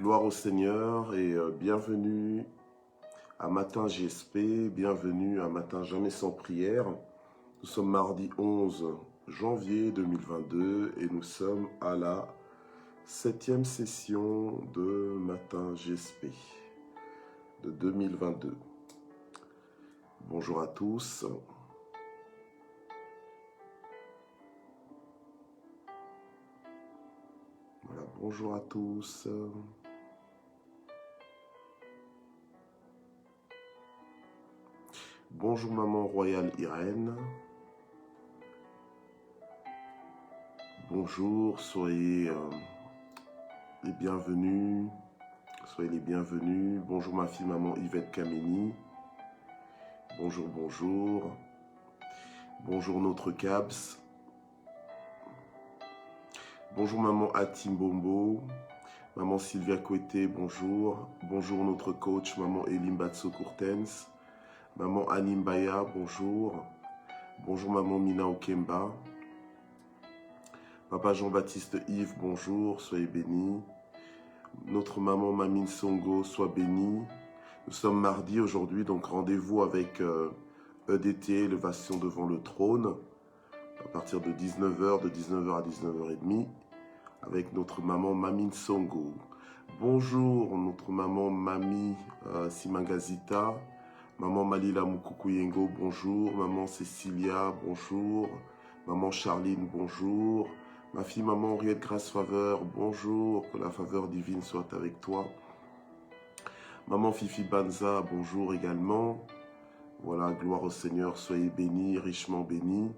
Gloire au Seigneur et bienvenue à Matin GSP, bienvenue à Matin Jamais Sans Prière. Nous sommes mardi 11 janvier 2022 et nous sommes à la 7e session de Matin GSP de 2022. Bonjour à tous. Voilà, bonjour à tous. Bonjour Maman Royale Irène. Bonjour, soyez les bienvenus. Soyez les bienvenus. Bonjour ma fille Maman Yvette Kameni. Bonjour, bonjour. Bonjour notre Cabs. Bonjour Maman Atim Bombo. Maman Sylvia Kouete, bonjour. Bonjour notre coach Maman Elim Batso Courtens. Maman Anim Baya, bonjour. Bonjour Maman Mina Okemba. Papa Jean-Baptiste Yves, bonjour, soyez bénis. Notre maman Mamine Songo, sois bénie. Nous sommes mardi aujourd'hui, donc rendez-vous avec EDT, Élevation devant le trône, à partir de 19h, de 19h à 19h30, avec notre maman Mamine Songo. Bonjour, notre maman Mami Simangazita. Maman Malila Mukukuyengo, bonjour. Maman Cécilia, bonjour. Maman Charline, bonjour. Ma fille Maman Henriette Grâce Faveur, bonjour. Que la faveur divine soit avec toi. Maman Fifi Banza, bonjour également. Voilà, gloire au Seigneur, soyez bénis, richement bénis.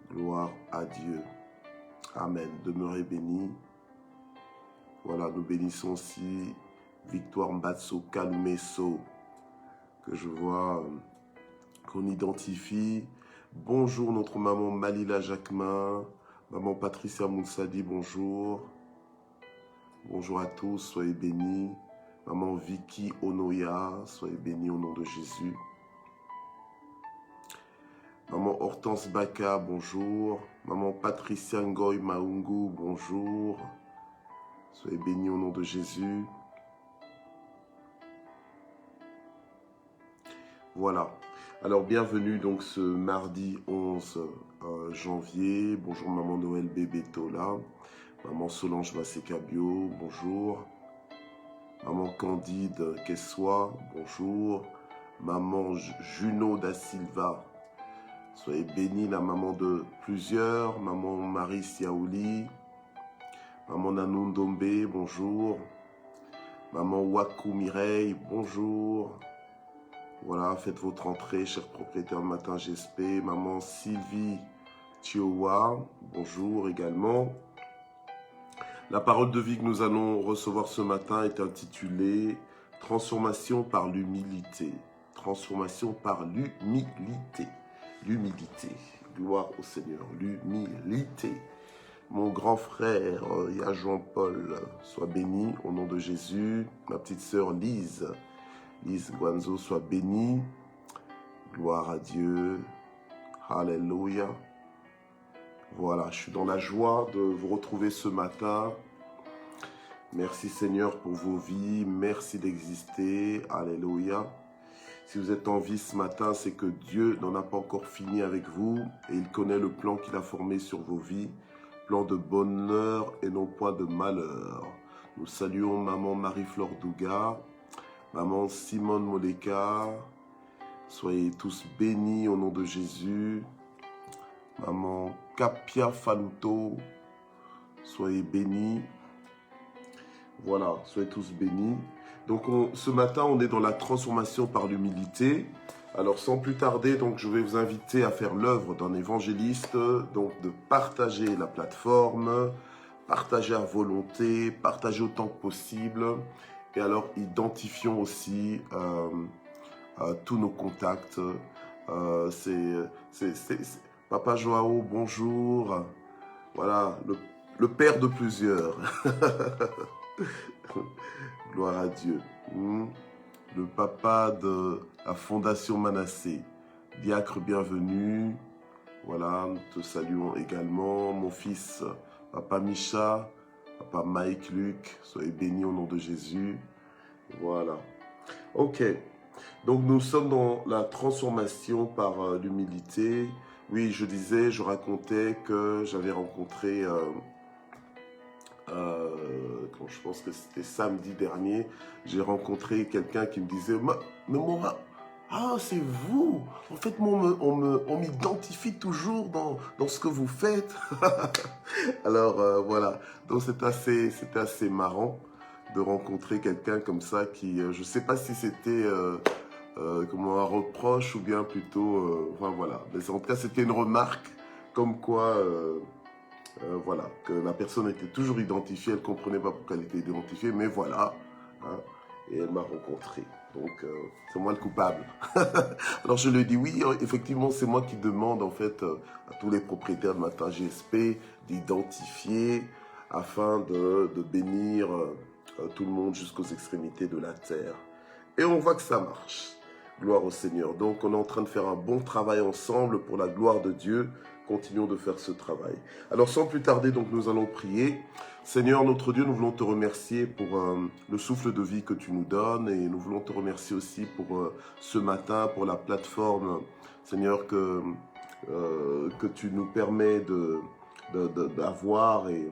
Gloire à Dieu. Amen. Demeurez bénis. Voilà, nous bénissons aussi Victoire Mbatso Kalumeso, que je vois, qu'on identifie. Bonjour notre maman Malila Jacquemin, maman Patricia Moussadi, bonjour. Bonjour à tous, soyez bénis. Maman Vicky Onoya, soyez bénis au nom de Jésus. Maman Hortense Baka, bonjour. Maman Patricia Ngoy Maungu, bonjour. Soyez bénis au nom de Jésus. Voilà. Alors, bienvenue donc ce mardi 11 janvier. Bonjour Maman Noël Bébé Tola. Maman Solange Massekabio, bonjour. Maman Candide Kessois, bonjour. Maman Juno da Silva, soyez bénie, la maman de plusieurs. Maman Marie Siaouli. Maman Nanou Ndombe, bonjour. Maman Wakou Mireille, bonjour. Voilà, faites votre entrée, chers propriétaires de Matin GSP. Maman Sylvie Thiowa, bonjour également. La parole de vie que nous allons recevoir ce matin est intitulée « Transformation par l'humilité ». Transformation par l'humilité. L'humilité. Gloire au Seigneur. L'humilité. Mon grand frère, Ya Jean-Paul, sois béni au nom de Jésus. Ma petite sœur Lise Guanzo, soit bénie. Gloire à Dieu. Alléluia. Voilà, je suis dans la joie de vous retrouver ce matin. Merci Seigneur pour vos vies. Merci d'exister. Alléluia. Si vous êtes en vie ce matin, c'est que Dieu n'en a pas encore fini avec vous. Et il connaît le plan qu'il a formé sur vos vies. Plan de bonheur et non point de malheur. Nous saluons Maman Marie-Flore Douga. Maman Simone Moleka, soyez tous bénis au nom de Jésus. Maman Kapia Faluto, soyez bénis. Voilà, soyez tous bénis. Donc ce matin, on est dans la transformation par l'humilité. Alors sans plus tarder, donc, je vais vous inviter à faire l'œuvre d'un évangéliste, donc de partager la plateforme, partager à volonté, partager autant que possible. Et alors, identifions aussi tous nos contacts. Papa Joao, bonjour. Voilà, le père de plusieurs. Gloire à Dieu. Le papa de la Fondation Manassé. Diacre, bienvenue. Voilà, nous te saluons également. Mon fils, Papa Micha. Papa Mike, Luc, soyez bénis au nom de Jésus. Voilà. Ok. Donc nous sommes dans la transformation par l'humilité. Oui, je racontais que j'avais rencontré, quand je pense que c'était samedi dernier, j'ai rencontré quelqu'un qui me disait, mais moi, ah, c'est vous. En fait, moi, on m'identifie toujours dans ce que vous faites. Alors, voilà. Donc, c'était assez marrant de rencontrer quelqu'un comme ça qui, je ne sais pas si c'était comment un reproche ou bien plutôt, enfin voilà. Mais en tout cas, c'était une remarque comme quoi, voilà, que la personne était toujours identifiée, elle ne comprenait pas pourquoi elle était identifiée, mais voilà, hein, et elle m'a rencontré. Donc, c'est moi le coupable. Alors, je lui dis, oui, effectivement, c'est moi qui demande, en fait, à tous les propriétaires de Matin GSP d'identifier afin de bénir tout le monde jusqu'aux extrémités de la terre. Et on voit que ça marche. Gloire au Seigneur. Donc, on est en train de faire un bon travail ensemble pour la gloire de Dieu. Continuons de faire ce travail. Alors, sans plus tarder, donc, nous allons prier. Seigneur, notre Dieu, nous voulons te remercier pour le souffle de vie que tu nous donnes et nous voulons te remercier aussi pour ce matin, pour la plateforme, Seigneur, que tu nous permets d'avoir et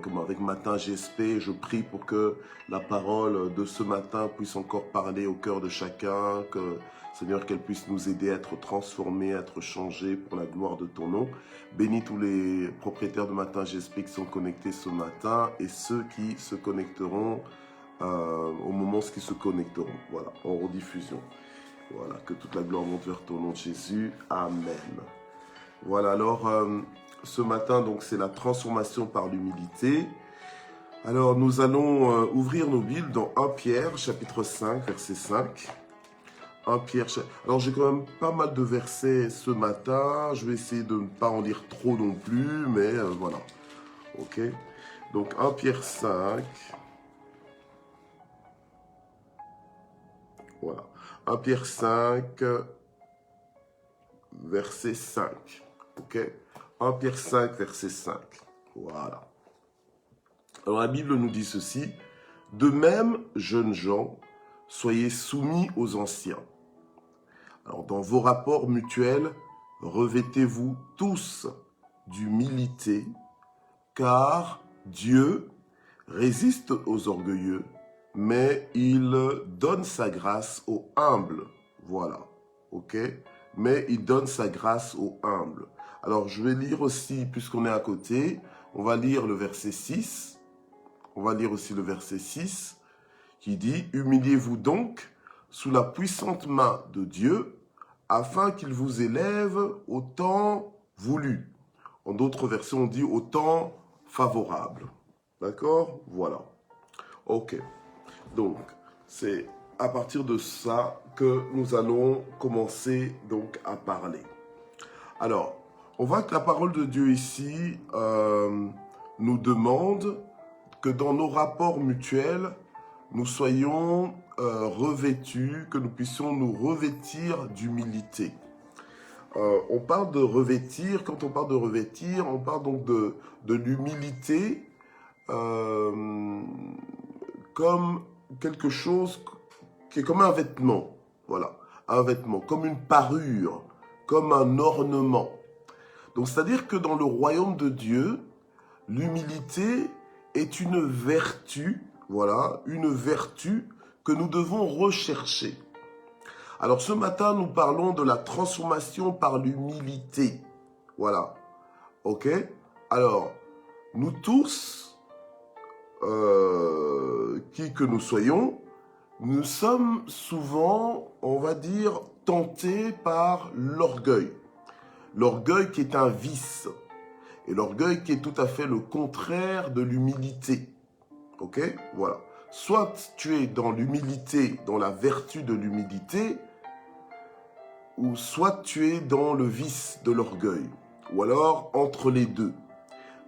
comme avec Matin GSP, je prie pour que la parole de ce matin puisse encore parler au cœur de chacun, que Seigneur, qu'elle puisse nous aider à être transformés, à être changés pour la gloire de ton nom. Bénis tous les propriétaires de Matin GSP qui sont connectés ce matin et ceux qui se connecteront au moment où ils se connecteront, voilà, en rediffusion. Voilà, que toute la gloire monte vers ton nom de Jésus. Amen. Voilà, alors ce matin, donc c'est la transformation par l'humilité. Alors nous allons ouvrir nos Bibles dans 1 Pierre, chapitre 5, verset 5. 1 Pierre, alors j'ai quand même pas mal de versets ce matin. Je vais essayer de ne pas en lire trop non plus, mais voilà. Ok. Donc 1 Pierre 5. Voilà. 1 Pierre 5, verset 5. Ok. 1 Pierre 5, verset 5. Voilà. Alors la Bible nous dit ceci. De même, jeunes gens, soyez soumis aux anciens. Alors dans vos rapports mutuels, revêtez-vous tous d'humilité, car Dieu résiste aux orgueilleux, mais il donne sa grâce aux humbles. Voilà, ok? Mais il donne sa grâce aux humbles. Alors je vais lire aussi, puisqu'on est à côté, on va lire le verset 6. On va lire aussi le verset 6 qui dit « Humiliez-vous donc sous la puissante main de Dieu, afin qu'il vous élève au temps voulu. » En d'autres versions, on dit « au temps favorable ». D'accord? Voilà. Ok. Donc, c'est à partir de ça que nous allons commencer donc à parler. Alors, on voit que la parole de Dieu ici nous demande que dans nos rapports mutuels, nous soyons revêtus, que nous puissions nous revêtir d'humilité. On parle de revêtir, quand on parle de revêtir, on parle donc de l'humilité comme quelque chose qui est comme un vêtement, voilà, un vêtement, comme une parure, comme un ornement. Donc c'est-à-dire que dans le royaume de Dieu, l'humilité est une vertu, voilà, une vertu que nous devons rechercher. Alors ce matin, nous parlons de la transformation par l'humilité. Voilà, ok? Alors, nous tous, qui que nous soyons, nous sommes souvent, on va dire, tentés par l'orgueil. L'orgueil qui est un vice. Et l'orgueil qui est tout à fait le contraire de l'humilité. Ok? Voilà. Soit tu es dans l'humilité, dans la vertu de l'humilité, ou soit tu es dans le vice de l'orgueil. Ou alors entre les deux.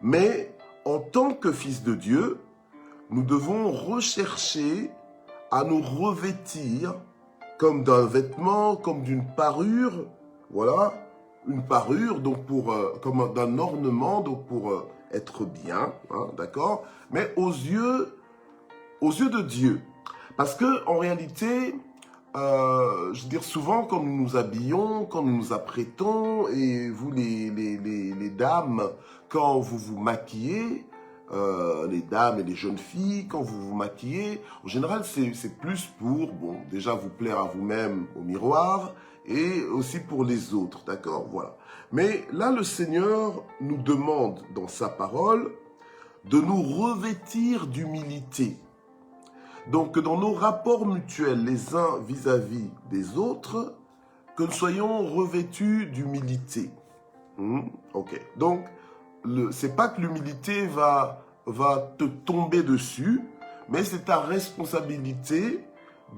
Mais en tant que fils de Dieu, nous devons rechercher à nous revêtir comme d'un vêtement, comme d'une parure, voilà, une parure, donc comme d'un ornement, donc pour être bien, hein, d'accord? Mais aux yeux de Dieu. Parce que en réalité, je veux dire, souvent, quand nous nous habillons, quand nous nous apprêtons, et vous, les dames, quand vous vous maquillez, les dames et les jeunes filles, quand vous vous maquillez, en général, c'est plus pour, bon, déjà vous plaire à vous-même au miroir, et aussi pour les autres, d'accord? Voilà. Mais là, le Seigneur nous demande, dans sa parole, de nous revêtir d'humilité. Donc, dans nos rapports mutuels, les uns vis-à-vis des autres, que nous soyons revêtus d'humilité. Ok. Donc, c'est pas que l'humilité va te tomber dessus, mais c'est ta responsabilité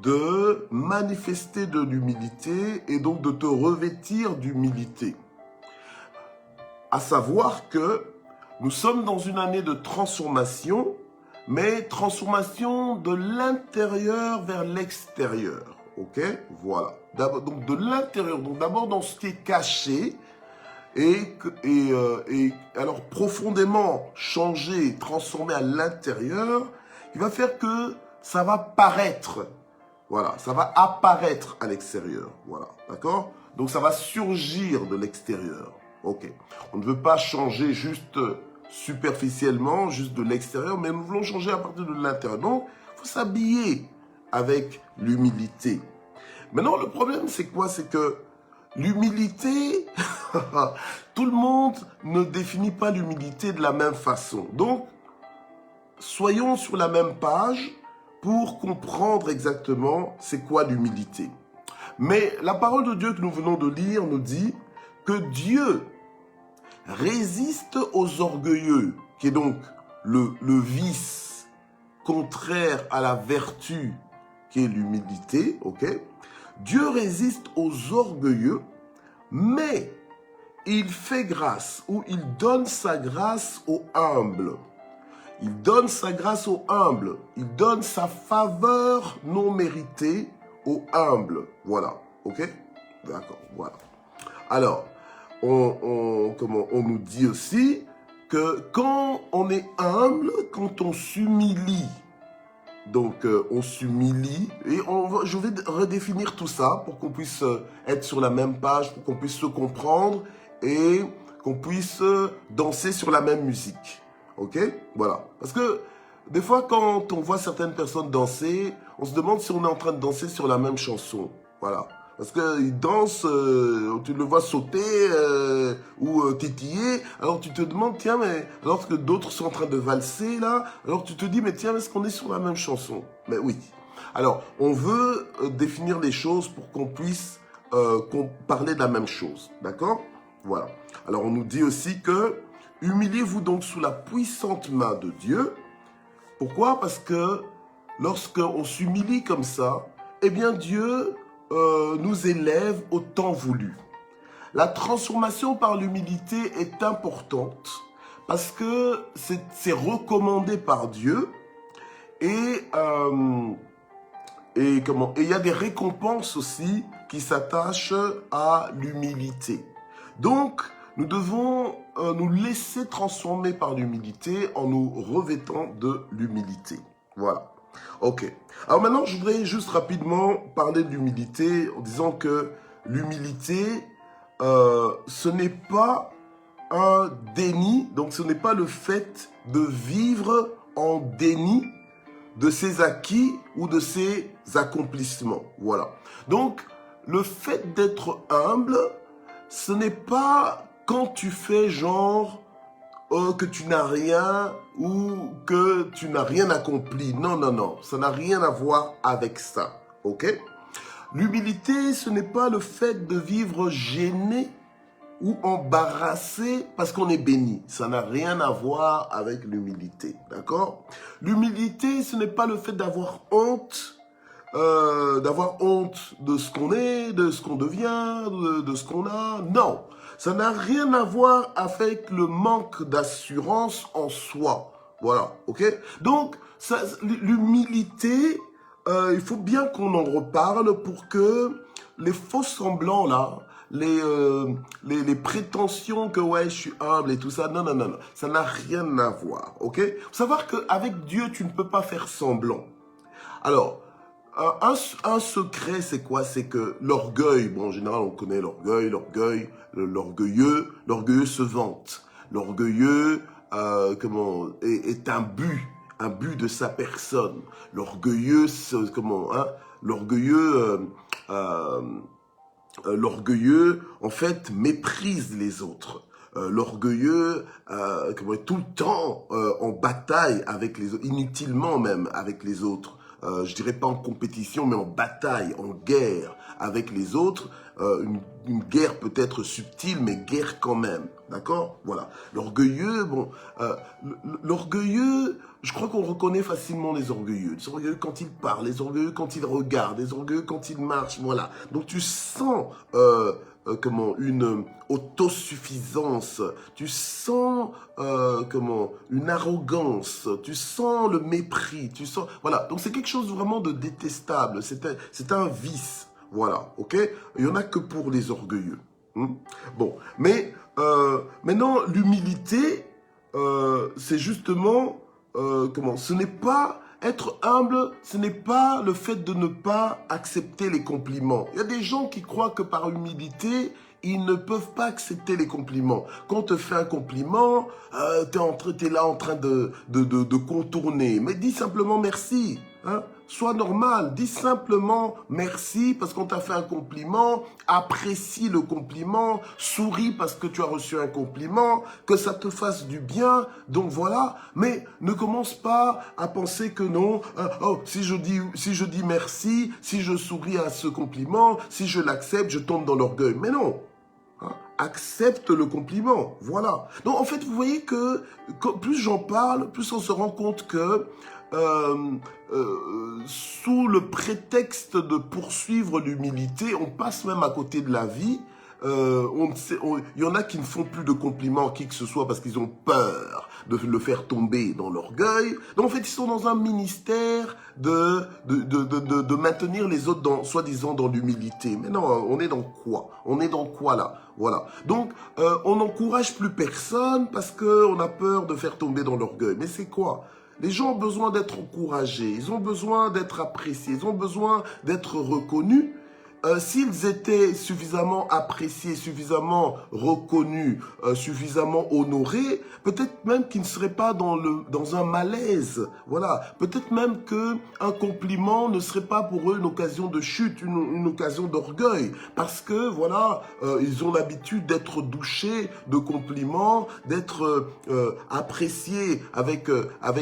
de manifester de l'humilité et donc de te revêtir d'humilité. À savoir que nous sommes dans une année de transformation, mais transformation de l'intérieur vers l'extérieur. Ok? Voilà. Donc de l'intérieur. Donc d'abord dans ce qui est caché et alors profondément changé, transformé à l'intérieur, qui va faire que ça va paraître. Voilà. Ça va apparaître à l'extérieur. Voilà. D'accord? Donc ça va surgir de l'extérieur. Ok. On ne veut pas changer juste superficiellement, juste de l'extérieur, mais nous voulons changer à partir de l'intérieur. Donc, il faut s'habiller avec l'humilité. Maintenant, le problème, c'est quoi? C'est que l'humilité, tout le monde ne définit pas l'humilité de la même façon. Donc, soyons sur la même page pour comprendre exactement c'est quoi l'humilité. Mais la parole de Dieu que nous venons de lire nous dit que Dieu résiste aux orgueilleux, qui est donc le vice contraire à la vertu, qui est l'humilité, ok? Dieu résiste aux orgueilleux, mais il fait grâce, ou il donne sa grâce aux humbles. Il donne sa grâce aux humbles. Il donne sa faveur non méritée aux humbles. Voilà, ok? D'accord, voilà. Alors, on nous dit aussi que quand on est humble, quand on s'humilie, donc on s'humilie, et je vais redéfinir tout ça pour qu'on puisse être sur la même page, pour qu'on puisse se comprendre et qu'on puisse danser sur la même musique. Ok? Voilà. Parce que des fois, quand on voit certaines personnes danser, on se demande si on est en train de danser sur la même chanson. Voilà. Parce qu'il danse, tu le vois sauter ou titiller, alors tu te demandes, tiens, mais alors que d'autres sont en train de valser là, alors tu te dis, mais tiens, est-ce qu'on est sur la même chanson? Mais oui. Alors, on veut définir les choses pour qu'on puisse parler de la même chose, d'accord? Voilà. Alors, on nous dit aussi que, humiliez-vous donc sous la puissante main de Dieu. Pourquoi? Parce que lorsqu'on s'humilie comme ça, eh bien Dieu nous élève au temps voulu. La transformation par l'humilité est importante parce que c'est recommandé par Dieu et il y a des récompenses aussi qui s'attachent à l'humilité. Donc, nous devons nous laisser transformer par l'humilité en nous revêtant de l'humilité. Voilà. Ok. Alors maintenant, je voudrais juste rapidement parler de l'humilité en disant que l'humilité, ce n'est pas un déni, donc ce n'est pas le fait de vivre en déni de ses acquis ou de ses accomplissements. Voilà. Donc, le fait d'être humble, ce n'est pas quand tu fais genre que tu n'as rien ou que tu n'as rien accompli. Non, non, non. Ça n'a rien à voir avec ça. Ok? L'humilité, ce n'est pas le fait de vivre gêné ou embarrassé parce qu'on est béni. Ça n'a rien à voir avec l'humilité. D'accord? L'humilité, ce n'est pas le fait d'avoir honte de ce qu'on est, de ce qu'on devient, de ce qu'on a. Non, ça n'a rien à voir avec le manque d'assurance en soi. Voilà, ok? Donc, l'humilité, il faut bien qu'on en reparle pour que les faux semblants là, les prétentions que ouais, je suis humble et tout ça. Non, non, non, non. Ça n'a rien à voir, ok? Faut savoir qu'avec Dieu, tu ne peux pas faire semblant. Alors, un secret, c'est quoi? C'est que l'orgueil, bon, en général, on connaît l'orgueil, l'orgueilleux se vante. L'orgueilleux, est un but de sa personne. L'orgueilleux, l'orgueilleux, en fait, méprise les autres. L'orgueilleux, est tout le temps en bataille avec les autres, inutilement même avec les autres. Je dirais pas en compétition, mais en bataille, en guerre avec les autres. Une guerre peut-être subtile, mais guerre quand même. D'accord? Voilà. L'orgueilleux, l'orgueilleux, je crois qu'on reconnaît facilement les orgueilleux. Les orgueilleux quand ils parlent, les orgueilleux quand ils regardent, les orgueilleux quand ils marchent, voilà. Donc tu sens une autosuffisance, tu sens une arrogance, tu sens le mépris, tu sens, voilà. Donc c'est quelque chose vraiment de détestable, c'est un vice, voilà, ok? Il n'y en a que pour les orgueilleux. Bon, mais maintenant l'humilité, c'est justement ce n'est pas être humble, ce n'est pas le fait de ne pas accepter les compliments. Il y a des gens qui croient que par humilité, ils ne peuvent pas accepter les compliments. Quand on te fait un compliment, tu es là en train de contourner. Mais dis simplement merci. Hein? Sois normal, dis simplement merci parce qu'on t'a fait un compliment, apprécie le compliment, souris parce que tu as reçu un compliment, que ça te fasse du bien, donc voilà. Mais ne commence pas à penser que non, si je dis merci, si je souris à ce compliment, si je l'accepte, je tombe dans l'orgueil. Mais non. Accepte le compliment, voilà. Donc en fait, vous voyez que plus j'en parle, plus on se rend compte que sous le prétexte de poursuivre l'humilité, on passe même à côté de la vie. Il y en a qui ne font plus de compliments à qui que ce soit parce qu'ils ont peur de le faire tomber dans l'orgueil. Donc en fait, ils sont dans un ministère de maintenir les autres soi-disant dans l'humilité. Mais non, on est dans quoi? On est dans quoi là? Voilà. Donc, on n'encourage plus personne parce qu'on a peur de faire tomber dans l'orgueil. Mais c'est quoi? Les gens ont besoin d'être encouragés, ils ont besoin d'être appréciés, ils ont besoin d'être reconnus. S'ils étaient suffisamment appréciés, suffisamment reconnus, suffisamment honorés, peut-être même qu'ils ne seraient pas dans un malaise. Voilà. Peut-être même qu'un compliment ne serait pas pour eux une occasion de chute, une occasion d'orgueil. Parce que, voilà, ils ont l'habitude d'être douchés de compliments, d'être appréciés avec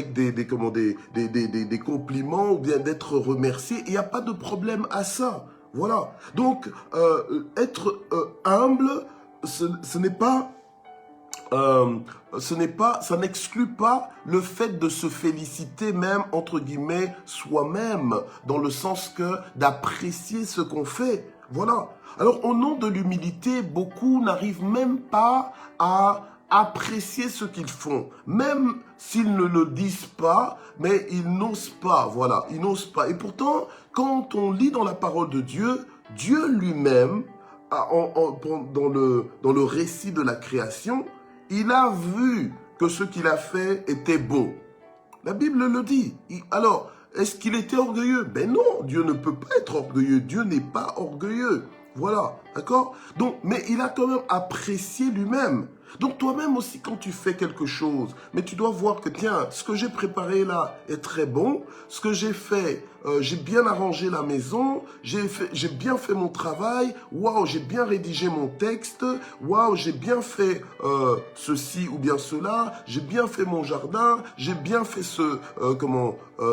des compliments ou bien d'être remerciés. Il n'y a pas de problème à ça. Voilà. Donc, être humble, ça n'exclut pas le fait de se féliciter même, entre guillemets, soi-même, dans le sens que d'apprécier ce qu'on fait. Voilà. Alors, au nom de l'humilité, beaucoup n'arrivent même pas à apprécier ce qu'ils font, même s'ils ne le disent pas, mais ils n'osent pas, voilà, ils n'osent pas. Et pourtant, quand on lit dans la parole de Dieu, Dieu lui-même, dans le récit de la création, il a vu que ce qu'il a fait était bon. La Bible le dit. Alors, est-ce qu'il était orgueilleux? Ben non, Dieu ne peut pas être orgueilleux. Dieu n'est pas orgueilleux. Voilà, d'accord? Donc, mais il a quand même apprécié lui-même. Donc toi-même aussi, quand tu fais quelque chose, mais tu dois voir que, tiens, ce que j'ai préparé là est très bon, ce que j'ai fait, j'ai bien arrangé la maison, j'ai bien fait mon travail, waouh, j'ai bien rédigé mon texte, waouh, j'ai bien fait ceci ou bien cela, j'ai bien fait mon jardin, j'ai bien fait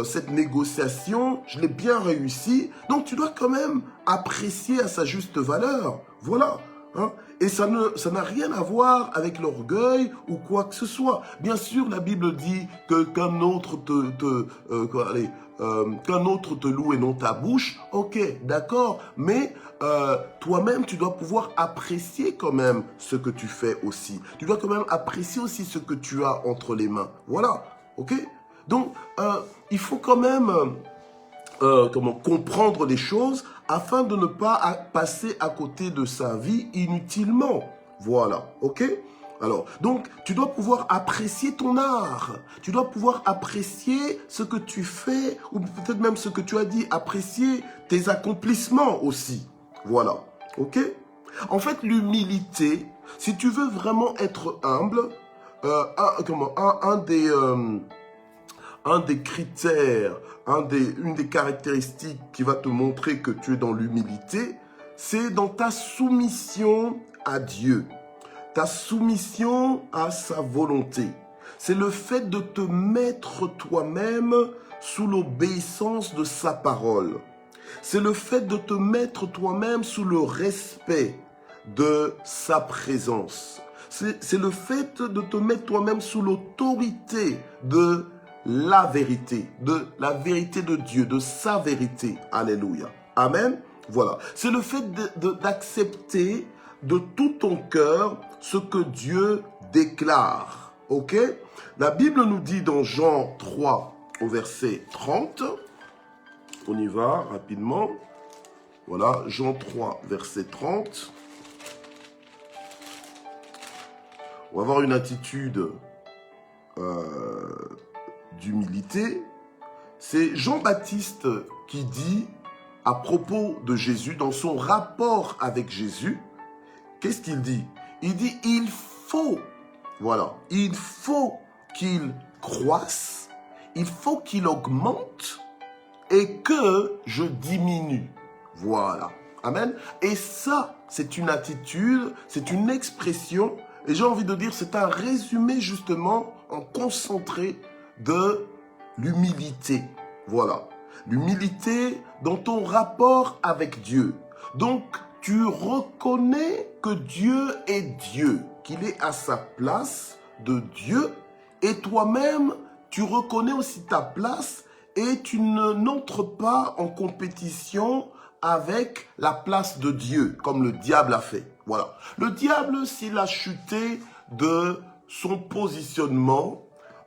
cette négociation, je l'ai bien réussi. Donc tu dois quand même apprécier à sa juste valeur. Voilà. Hein? Et ça n'a rien à voir avec l'orgueil ou quoi que ce soit. Bien sûr, la Bible dit que qu'un autre te loue et non ta bouche. Ok, d'accord. Mais toi-même, tu dois pouvoir apprécier quand même ce que tu fais aussi. Tu dois quand même apprécier aussi ce que tu as entre les mains. Voilà. Ok. Donc, il faut quand même comprendre les choses afin de ne pas passer à côté de sa vie inutilement. Voilà, ok? Alors, donc, tu dois pouvoir apprécier ton art. Tu dois pouvoir apprécier ce que tu fais, ou peut-être même ce que tu as dit, apprécier tes accomplissements aussi. Voilà, ok? En fait, l'humilité, si tu veux vraiment être humble, un des critères, une des caractéristiques qui va te montrer que tu es dans l'humilité, c'est dans ta soumission à Dieu, ta soumission à sa volonté. C'est le fait de te mettre toi-même sous l'obéissance de sa parole. C'est le fait de te mettre toi-même sous le respect de sa présence. C'est le fait de te mettre toi-même sous l'autorité de la vérité de Dieu, de sa vérité. Alléluia. Amen. Voilà. C'est le fait d'accepter de tout ton cœur ce que Dieu déclare. Ok? La Bible nous dit dans Jean 3 au verset 30, on y va rapidement. Voilà, Jean 3 verset 30. On va avoir une attitude d'humilité. C'est Jean-Baptiste qui dit à propos de Jésus, dans son rapport avec Jésus, qu'est-ce qu'il dit? Il dit, il faut qu'il croisse, il faut qu'il augmente et que je diminue. Voilà. Amen. Et ça, c'est une attitude, c'est une expression, et j'ai envie de dire, c'est un résumé justement en concentré de l'humilité. Voilà. L'humilité dans ton rapport avec Dieu. Donc, tu reconnais que Dieu est Dieu, qu'il est à sa place de Dieu, et toi-même, tu reconnais aussi ta place et tu n'entres pas en compétition avec la place de Dieu, comme le diable a fait. Voilà. Le diable, s'il a chuté de son positionnement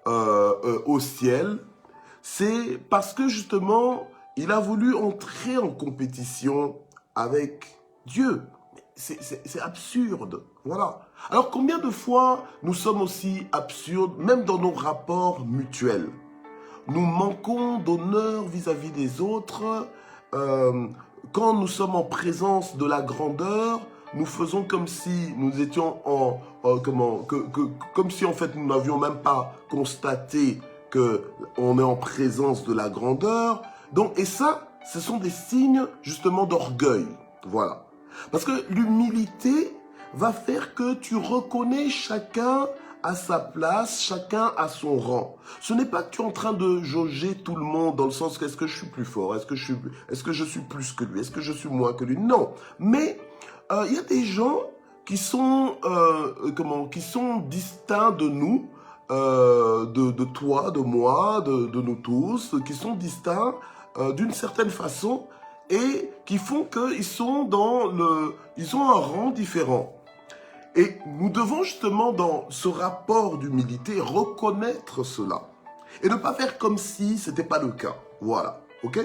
au ciel, c'est parce que justement, il a voulu entrer en compétition avec Dieu. C'est absurde. Voilà. Alors, combien de fois nous sommes aussi absurdes, même dans nos rapports mutuels? Nous manquons d'honneur vis-à-vis des autres. Quand nous sommes en présence de la grandeur, nous faisons comme si nous étions comme si en fait nous n'avions même pas constaté qu'on est en présence de la grandeur. Donc, et ça, ce sont des signes justement d'orgueil. Voilà. Parce que l'humilité va faire que tu reconnais chacun à sa place, chacun à son rang. Ce n'est pas que tu es en train de jauger tout le monde dans le sens que est-ce que je suis plus fort, est-ce que je suis plus que lui, est-ce que je suis moins que lui. Non, mais il y a des gens qui sont qui sont distincts de nous, de toi, de moi, de nous tous, qui sont distincts d'une certaine façon et qui font qu'ils sont ils ont un rang différent. Et nous devons justement dans ce rapport d'humilité reconnaître cela et ne pas faire comme si ce n'était pas le cas. Voilà, ok?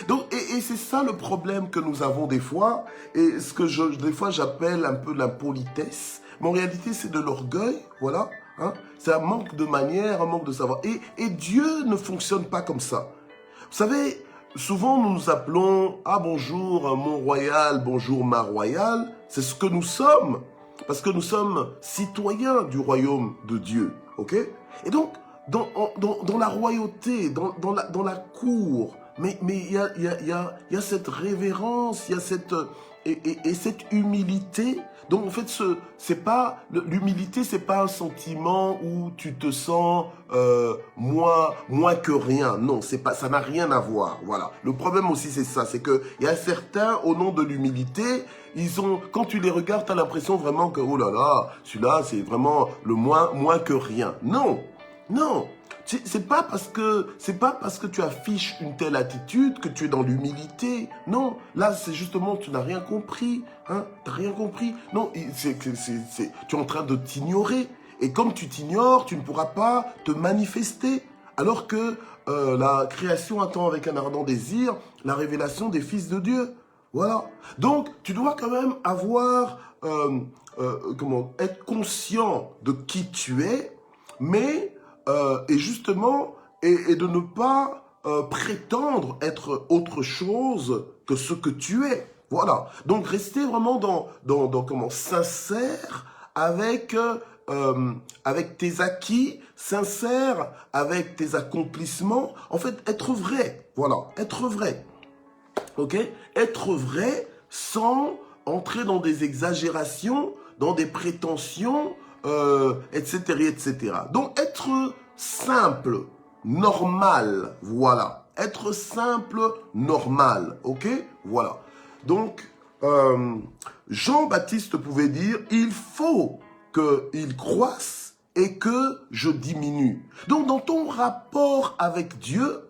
Donc, et c'est ça le problème que nous avons des fois, et ce que des fois j'appelle un peu l'impolitesse, mais en réalité c'est de l'orgueil, voilà, hein? C'est un manque de manière, un manque de savoir. Et Dieu ne fonctionne pas comme ça. Vous savez, souvent nous nous appelons « Ah bonjour mon royal, bonjour ma royale », c'est ce que nous sommes, parce que nous sommes citoyens du royaume de Dieu, ok? Et donc, dans la royauté, dans la cour, mais il y a cette révérence, il y a cette humilité. Donc en fait, l'humilité, c'est pas un sentiment où tu te sens moins que rien. Non, ça n'a rien à voir. Voilà. Le problème aussi, c'est ça, c'est que il y a certains, au nom de l'humilité, quand tu les regardes, tu as l'impression vraiment que oh là là, celui-là, c'est vraiment le moins que rien. Non, non. C'est pas parce que tu affiches une telle attitude que tu es dans l'humilité. Non, là c'est justement tu n'as rien compris, hein, t'as rien compris. Non, tu es en train de t'ignorer et comme tu t'ignores, tu ne pourras pas te manifester alors que la création attend avec un ardent désir la révélation des fils de Dieu. Voilà. Donc, tu dois quand même avoir, être conscient de qui tu es, mais, et justement, et de ne pas prétendre être autre chose que ce que tu es. Voilà. Donc, rester vraiment sincère avec tes acquis, sincère avec tes accomplissements. En fait, être vrai. Voilà. Être vrai. Ok? Être vrai sans entrer dans des exagérations, dans des prétentions, etc., etc. Donc, être simple, normal, voilà. Être simple, normal, ok? Voilà. Donc, Jean-Baptiste pouvait dire, il faut qu'il croisse et que je diminue. Donc, dans ton rapport avec Dieu,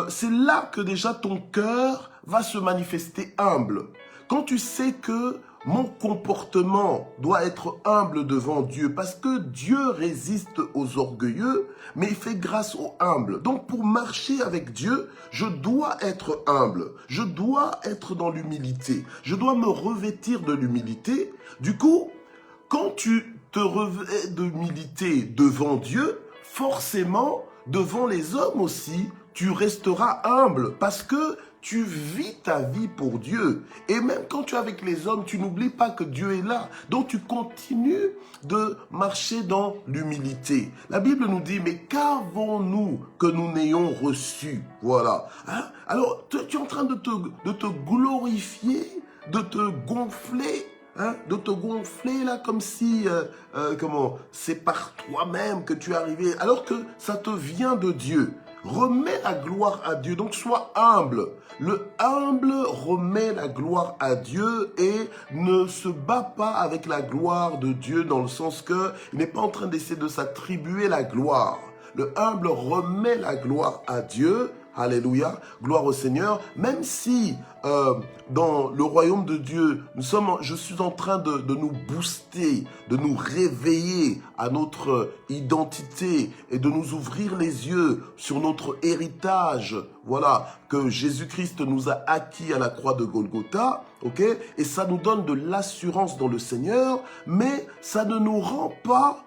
c'est là que déjà ton cœur va se manifester humble. Quand tu sais que mon comportement doit être humble devant Dieu, parce que Dieu résiste aux orgueilleux, mais il fait grâce aux humbles. Donc pour marcher avec Dieu, je dois être humble, je dois être dans l'humilité, je dois me revêtir de l'humilité. Du coup, quand tu te revêts d'humilité devant Dieu, forcément, devant les hommes aussi, tu resteras humble parce que tu vis ta vie pour Dieu. Et même quand tu es avec les hommes, tu n'oublies pas que Dieu est là. Donc tu continues de marcher dans l'humilité. La Bible nous dit, mais qu'avons-nous que nous n'ayons reçu? Voilà. Hein? Alors, tu es en train de te glorifier, de te gonfler. Hein, de te gonfler là comme si c'est par toi-même que tu es arrivé, alors que ça te vient de Dieu. Remets la gloire à Dieu, donc sois humble. Le humble remet la gloire à Dieu et ne se bat pas avec la gloire de Dieu dans le sens que il n'est pas en train d'essayer de s'attribuer la gloire. Le humble remet la gloire à Dieu. Alléluia, gloire au Seigneur, même si dans le royaume de Dieu, je suis en train de nous booster, de nous réveiller à notre identité et de nous ouvrir les yeux sur notre héritage, voilà, que Jésus-Christ nous a acquis à la croix de Golgotha, ok? Et ça nous donne de l'assurance dans le Seigneur, mais ça ne nous rend pas,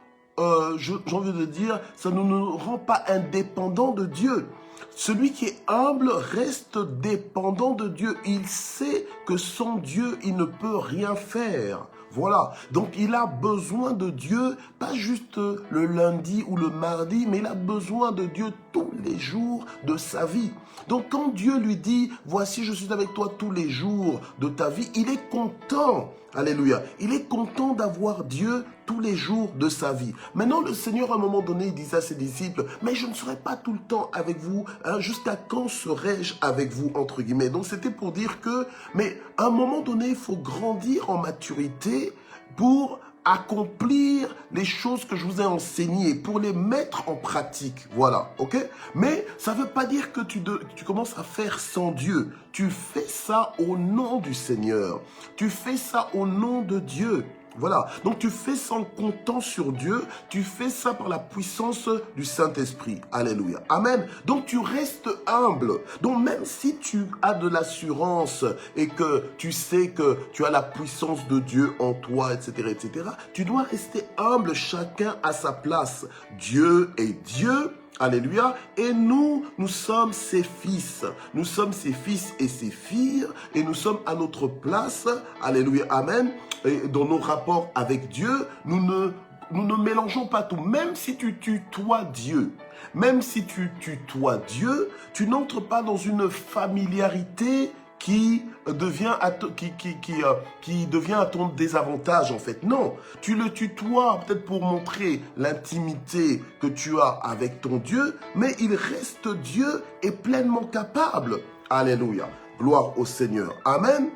j'ai envie de dire, ça ne nous rend pas indépendants de Dieu. Celui qui est humble reste dépendant de Dieu. Il sait que sans Dieu, il ne peut rien faire. Voilà. Donc, il a besoin de Dieu, pas juste le lundi ou le mardi, mais il a besoin de Dieu tous les jours de sa vie. Donc, quand Dieu lui dit, voici, je suis avec toi tous les jours de ta vie, il est content. Alléluia. Il est content d'avoir Dieu tous les jours de sa vie. Maintenant, le Seigneur, à un moment donné, il disait à ses disciples, mais je ne serai pas tout le temps avec vous. Hein, jusqu'à quand serai-je avec vous, entre guillemets. Donc, c'était pour dire que, mais à un moment donné, il faut grandir en maturité pour accomplir les choses que je vous ai enseignées, pour les mettre en pratique. Voilà, ok? Mais ça ne veut pas dire que tu commences à faire sans Dieu. Tu fais ça au nom du Seigneur. Tu fais ça au nom de Dieu. Voilà, donc tu fais ça en comptant sur Dieu, tu fais ça par la puissance du Saint-Esprit. Alléluia. Amen. Donc tu restes humble. Donc même si tu as de l'assurance et que tu sais que tu as la puissance de Dieu en toi, etc., etc., tu dois rester humble, chacun à sa place. Dieu est Dieu. Alléluia. Et nous sommes ses fils. Nous sommes ses fils et ses filles. Et nous sommes à notre place. Alléluia. Amen. Et dans nos rapports avec Dieu, nous ne mélangeons pas tout. Même si tu tutoies Dieu, tu n'entres pas dans une familiarité qui devient à ton désavantage en fait. Non, tu le tutoies peut-être pour montrer l'intimité que tu as avec ton Dieu, mais il reste Dieu et pleinement capable. Alléluia. Gloire au Seigneur. Amen.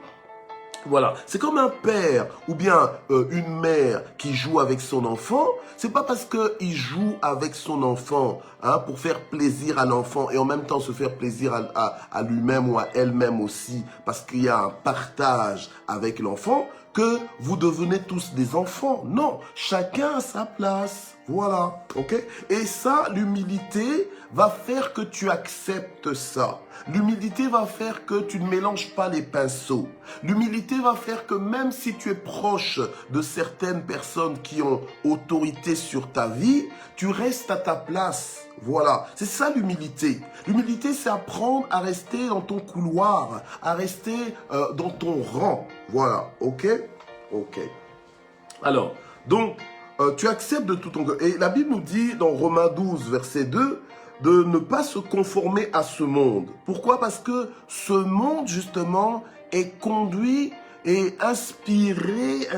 Voilà, c'est comme un père ou bien une mère qui joue avec son enfant. C'est pas parce qu'il joue avec son enfant pour faire plaisir à l'enfant et en même temps se faire plaisir à lui-même ou à elle-même aussi, parce qu'il y a un partage avec l'enfant, que vous devenez tous des enfants. Non, chacun à sa place. Voilà, ok? Et ça, l'humilité va faire que tu acceptes ça. L'humilité va faire que tu ne mélanges pas les pinceaux. L'humilité va faire que même si tu es proche de certaines personnes qui ont autorité sur ta vie, tu restes à ta place. Voilà, c'est ça l'humilité. L'humilité, c'est apprendre à rester dans ton couloir, à rester dans ton rang. Voilà, ok? Ok. Alors, donc, tu acceptes de tout ton cœur. Et la Bible nous dit dans Romains 12, verset 2, de ne pas se conformer à ce monde. Pourquoi? Parce que ce monde, justement, est conduit et inspiré,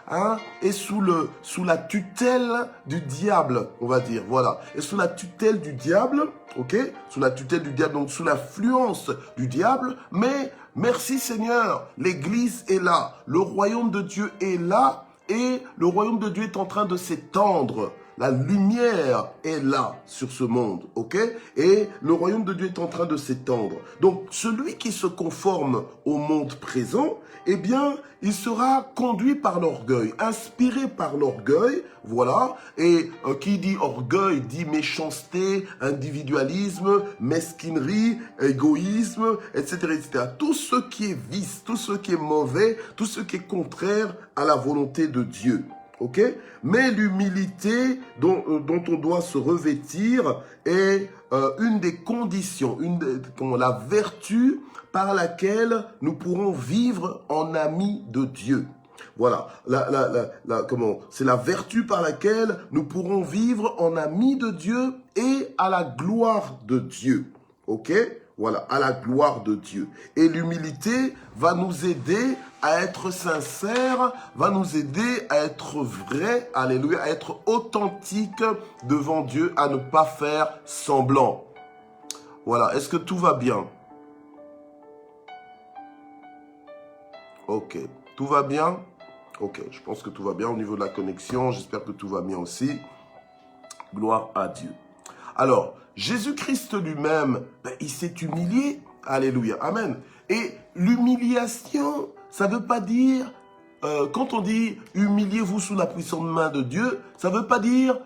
hein, et sous la tutelle du diable, on va dire, voilà. Et sous la tutelle du diable, ok? Sous la tutelle du diable, donc sous l'influence du diable, mais merci Seigneur, l'Église est là, le royaume de Dieu est là, et le royaume de Dieu est en train de s'étendre. La lumière est là sur ce monde, ok? Et le royaume de Dieu est en train de s'étendre. Donc, celui qui se conforme au monde présent, eh bien, il sera conduit par l'orgueil, inspiré par l'orgueil, voilà. Et qui dit orgueil dit méchanceté, individualisme, mesquinerie, égoïsme, etc., etc. Tout ce qui est vice, tout ce qui est mauvais, tout ce qui est contraire à la volonté de Dieu. Ok? Mais l'humilité dont on doit se revêtir est une des conditions, la vertu par laquelle nous pourrons vivre en amis de Dieu. Voilà, c'est la vertu par laquelle nous pourrons vivre en amis de Dieu et à la gloire de Dieu. Ok? Voilà, à la gloire de Dieu. Et l'humilité va nous aider à être sincères, va nous aider à être vrais, alléluia, à être authentique devant Dieu, à ne pas faire semblant. Voilà, est-ce que tout va bien? Ok, tout va bien? Ok, je pense que tout va bien au niveau de la connexion, j'espère que tout va bien aussi. Gloire à Dieu. Alors, Jésus-Christ lui-même, il s'est humilié. Alléluia. Amen. Et l'humiliation, ça ne veut pas dire, quand on dit humiliez-vous sous la puissante main de Dieu, ça ne veut pas dire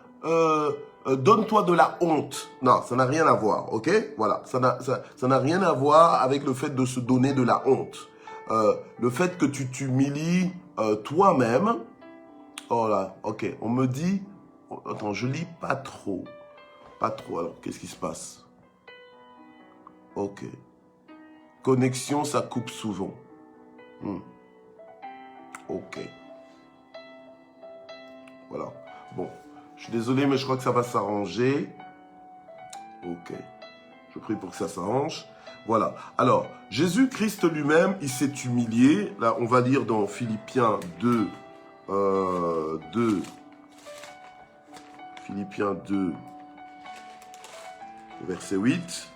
donne-toi de la honte. Non, ça n'a rien à voir, ok? Voilà, ça n'a rien à voir avec le fait de se donner de la honte. Le fait que tu t'humilies toi-même. Oh là, ok, on me dit, attends, je lis pas trop. Pas trop, alors, qu'est-ce qui se passe? Ok. Connexion, ça coupe souvent. Ok. Voilà. Bon, je suis désolé, mais je crois que ça va s'arranger. Ok. Je prie pour que ça s'arrange. Voilà. Alors, Jésus-Christ lui-même, il s'est humilié. Là, on va lire dans Philippiens 2. Philippiens 2. Verset 8.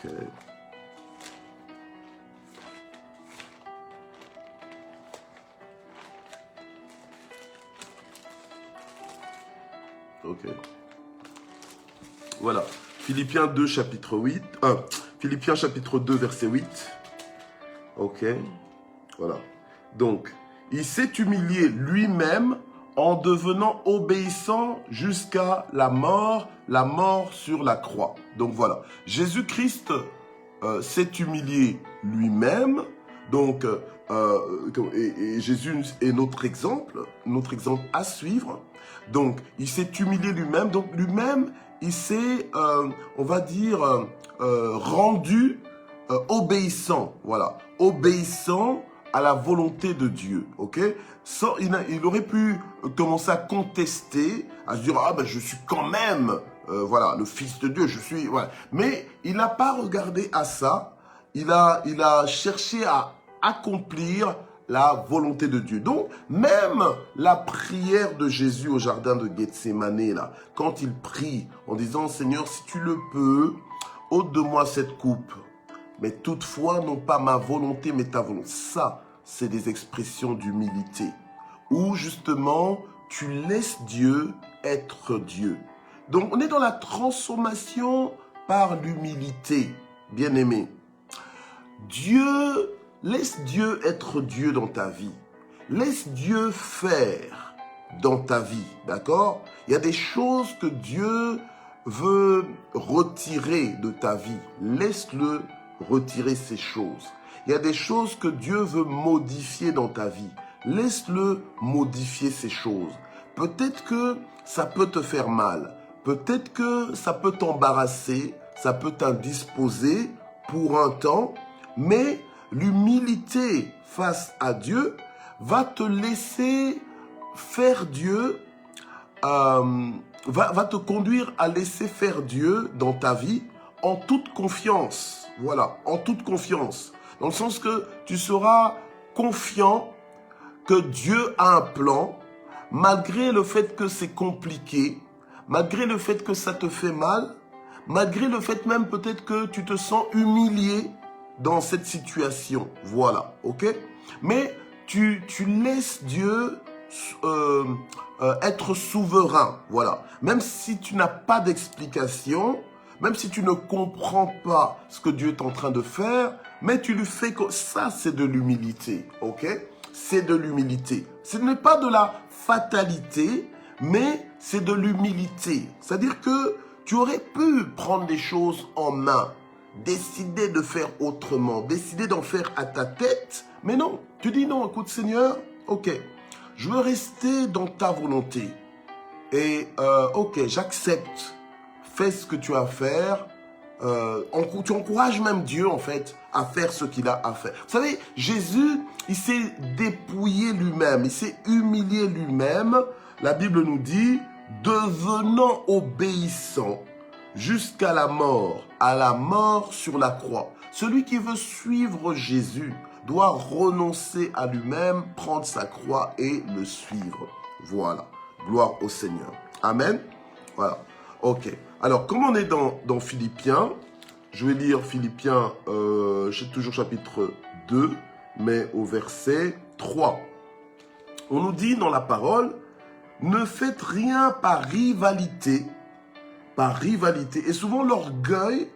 Ok. Ok. Voilà. Philippiens 2, chapitre 8. Philippiens chapitre 2, verset 8. Ok. Voilà. Donc, il s'est humilié lui-même en devenant obéissant jusqu'à la mort sur la croix. Donc voilà, Jésus-Christ s'est humilié lui-même, donc et Jésus est notre exemple à suivre. Donc il s'est humilié lui-même, donc lui-même il s'est, on va dire, rendu obéissant, voilà, obéissant à la volonté de Dieu, ok? Il aurait pu commencer à contester, à se dire, ah ben je suis quand même, voilà, le Fils de Dieu, je suis, voilà. Mais il n'a pas regardé à ça, il a cherché à accomplir la volonté de Dieu. Donc, même la prière de Jésus au jardin de Gethsémane, là, quand il prie en disant, Seigneur, si tu le peux, ôte de moi cette coupe. Mais toutefois, non pas ma volonté, mais ta volonté. Ça, c'est des expressions d'humilité. Où justement, tu laisses Dieu être Dieu. Donc, on est dans la transformation par l'humilité, bien-aimé. Laisse Dieu être Dieu dans ta vie. Laisse Dieu faire dans ta vie, d'accord? Il y a des choses que Dieu veut retirer de ta vie. Laisse-le retirer ces choses. Il y a des choses que Dieu veut modifier dans ta vie. Laisse-le modifier ces choses. Peut-être que ça peut te faire mal. Peut-être que ça peut t'embarrasser, ça peut t'indisposer pour un temps, mais l'humilité face à Dieu va te laisser faire Dieu, va te conduire à laisser faire Dieu dans ta vie en toute confiance. Voilà, en toute confiance. Dans le sens que tu seras confiant que Dieu a un plan, malgré le fait que c'est compliqué, malgré le fait que ça te fait mal, malgré le fait même peut-être que tu te sens humilié dans cette situation. Voilà, ok? Mais tu laisses Dieu être souverain, voilà. Même si tu n'as pas d'explication, même si tu ne comprends pas ce que Dieu est en train de faire, mais tu lui fais que ça, c'est de l'humilité, ok? C'est de l'humilité. Ce n'est pas de la fatalité, mais c'est de l'humilité. C'est-à-dire que tu aurais pu prendre les choses en main, décider de faire autrement, décider d'en faire à ta tête, mais non. Tu dis non, écoute Seigneur, ok, je veux rester dans ta volonté. Et ok, j'accepte. Fais ce que tu as à faire. Tu encourages même Dieu, en fait, à faire ce qu'il a à faire. Vous savez, Jésus, il s'est dépouillé lui-même, il s'est humilié lui-même. La Bible nous dit, devenant obéissant jusqu'à la mort sur la croix. Celui qui veut suivre Jésus doit renoncer à lui-même, prendre sa croix et le suivre. Voilà. Gloire au Seigneur. Amen. Voilà. Ok. Alors, comme on est dans Philippiens, je vais lire Philippiens, toujours chapitre 2, mais au verset 3. On nous dit dans la parole, ne faites rien par rivalité. Par rivalité. Et souvent, l'orgueil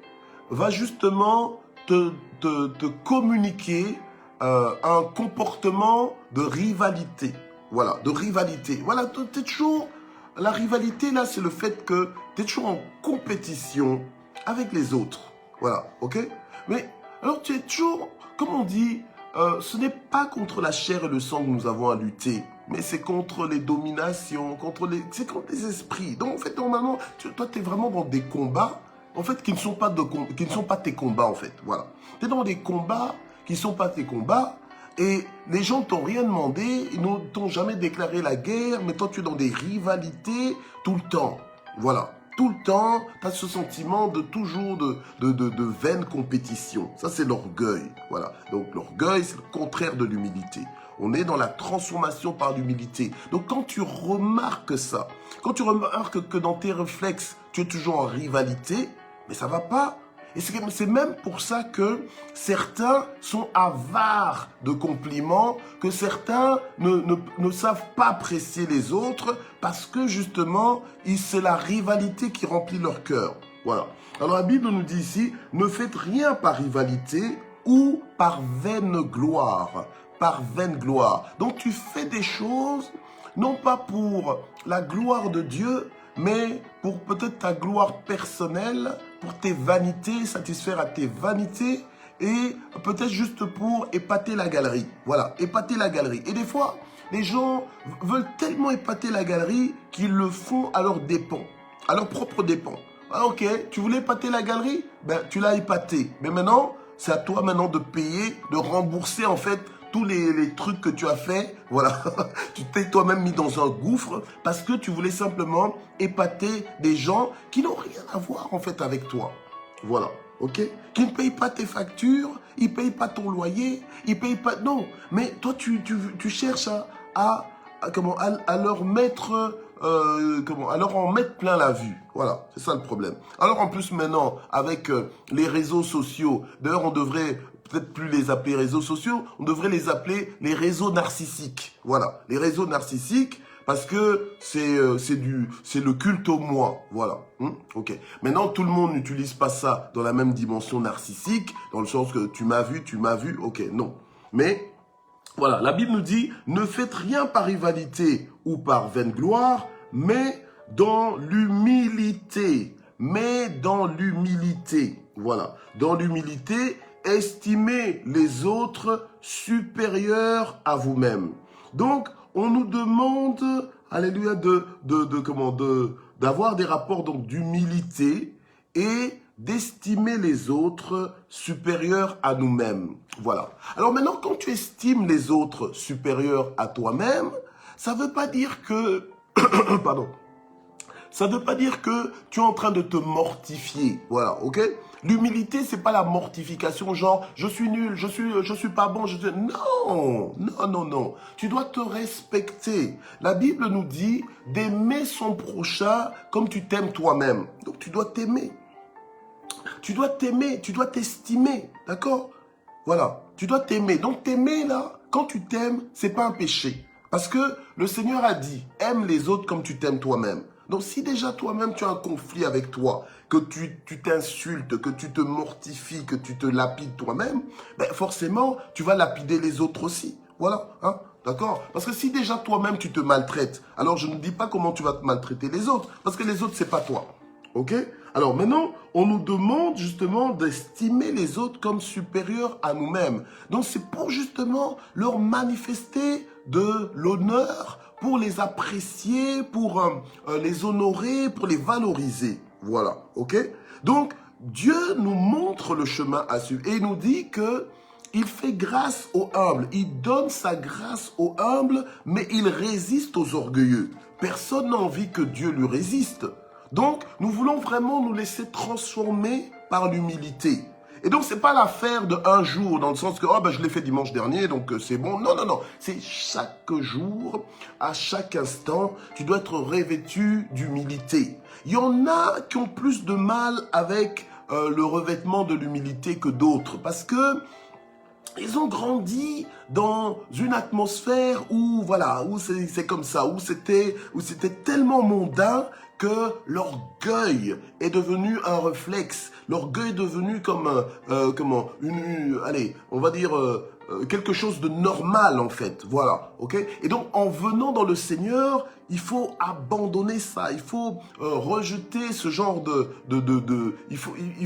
va justement te communiquer un comportement de rivalité. Voilà, de rivalité. Voilà, t'es toujours... La rivalité, là, c'est le fait que tu es toujours en compétition avec les autres. Voilà, ok? Mais, alors, tu es toujours, comme on dit, ce n'est pas contre la chair et le sang que nous avons à lutter, mais c'est contre les dominations, c'est contre les esprits. Donc, en fait, normalement, toi, tu es vraiment dans des combats, en fait, qui ne sont pas tes combats, en fait. Voilà. Tu es dans des combats qui ne sont pas tes combats, et les gens t'ont rien demandé, ils ne t'ont jamais déclaré la guerre, mais toi tu es dans des rivalités tout le temps. Voilà, tout le temps, tu as ce sentiment de toujours de vaine compétition. Ça c'est l'orgueil. Voilà, donc l'orgueil c'est le contraire de l'humilité. On est dans la transformation par l'humilité. Donc quand tu remarques ça, quand tu remarques que dans tes réflexes, tu es toujours en rivalité, mais ça va pas. Et c'est même pour ça que certains sont avares de compliments, que certains ne savent pas apprécier les autres, parce que justement, c'est la rivalité qui remplit leur cœur. Voilà. Alors la Bible nous dit ici, ne faites rien par rivalité ou par vaine gloire. Par vaine gloire. Donc tu fais des choses, non pas pour la gloire de Dieu, mais pour peut-être ta gloire personnelle, pour tes vanités, satisfaire à tes vanités, et peut-être juste pour épater la galerie. Voilà, épater la galerie. Et des fois, les gens veulent tellement épater la galerie qu'ils le font à leurs dépens, à leurs propres dépens. Ah, ok, tu voulais épater la galerie? Ben, tu l'as épaté. Mais maintenant, c'est à toi maintenant de payer, de rembourser en fait tous les trucs que tu as fait, voilà, tu t'es toi-même mis dans un gouffre parce que tu voulais simplement épater des gens qui n'ont rien à voir en fait avec toi. Voilà, ok? Qui ne payent pas tes factures, ils ne payent pas ton loyer, ils ne payent pas... Non, mais toi tu cherches à leur mettre... à leur en mettre plein la vue. Voilà, c'est ça le problème. Alors en plus maintenant, avec les réseaux sociaux, d'ailleurs on devrait peut-être plus les appeler réseaux sociaux, on devrait les appeler les réseaux narcissiques. Voilà, les réseaux narcissiques, parce que c'est le culte au moi. Voilà, ok. Maintenant, tout le monde n'utilise pas ça dans la même dimension narcissique, dans le sens que tu m'as vu, ok, non. Mais Voilà, la Bible nous dit, ne faites rien par rivalité ou par vaine gloire, mais dans l'humilité. Mais dans l'humilité. Voilà, dans l'humilité, estimez les autres supérieurs à vous-même. Donc, on nous demande, alléluia, d'avoir des rapports donc d'humilité et d'estimer les autres supérieurs à nous-mêmes. Voilà. Alors maintenant, quand tu estimes les autres supérieurs à toi-même, ça ne veut pas dire que... Pardon. Ça ne veut pas dire que tu es en train de te mortifier. Voilà, ok? L'humilité, c'est pas la mortification, genre, je suis nul, je suis pas bon, Non, non, non, non. Tu dois te respecter. La Bible nous dit d'aimer son prochain comme tu t'aimes toi-même. Donc, tu dois t'aimer. Tu dois t'aimer, tu dois t'estimer, d'accord? Voilà, tu dois t'aimer. Donc t'aimer là, quand tu t'aimes, c'est pas un péché. Parce que le Seigneur a dit, aime les autres comme tu t'aimes toi-même. Donc si déjà toi-même tu as un conflit avec toi, que tu t'insultes, que tu te mortifies, que tu te lapides toi-même, ben forcément tu vas lapider les autres aussi. Voilà, hein? D'accord? Parce que si déjà toi-même tu te maltraites, alors je ne dis pas comment tu vas te maltraiter les autres, parce que les autres c'est pas toi. Ok? Alors maintenant, on nous demande justement d'estimer les autres comme supérieurs à nous-mêmes. Donc c'est pour justement leur manifester de l'honneur, pour les apprécier, pour les honorer, pour les valoriser. Voilà, ok? Donc Dieu nous montre le chemin à suivre et il nous dit que il fait grâce aux humbles, il donne sa grâce aux humbles, mais il résiste aux orgueilleux. Personne n'a envie que Dieu lui résiste. Donc, nous voulons vraiment nous laisser transformer par l'humilité. Et donc, ce n'est pas l'affaire de un jour, dans le sens que, oh, ben, je l'ai fait dimanche dernier, donc c'est bon. Non, non, non. C'est chaque jour, à chaque instant, tu dois être revêtu d'humilité. Il y en a qui ont plus de mal avec le revêtement de l'humilité que d'autres, parce que ils ont grandi dans une atmosphère où, voilà, où c'est comme ça, où c'était tellement mondain que l'orgueil est devenu un réflexe. L'orgueil est devenu comme, allez, on va dire quelque chose de normal en fait. Voilà, ok? Et donc, en venant dans le Seigneur, il faut abandonner ça. Il faut rejeter ce genre il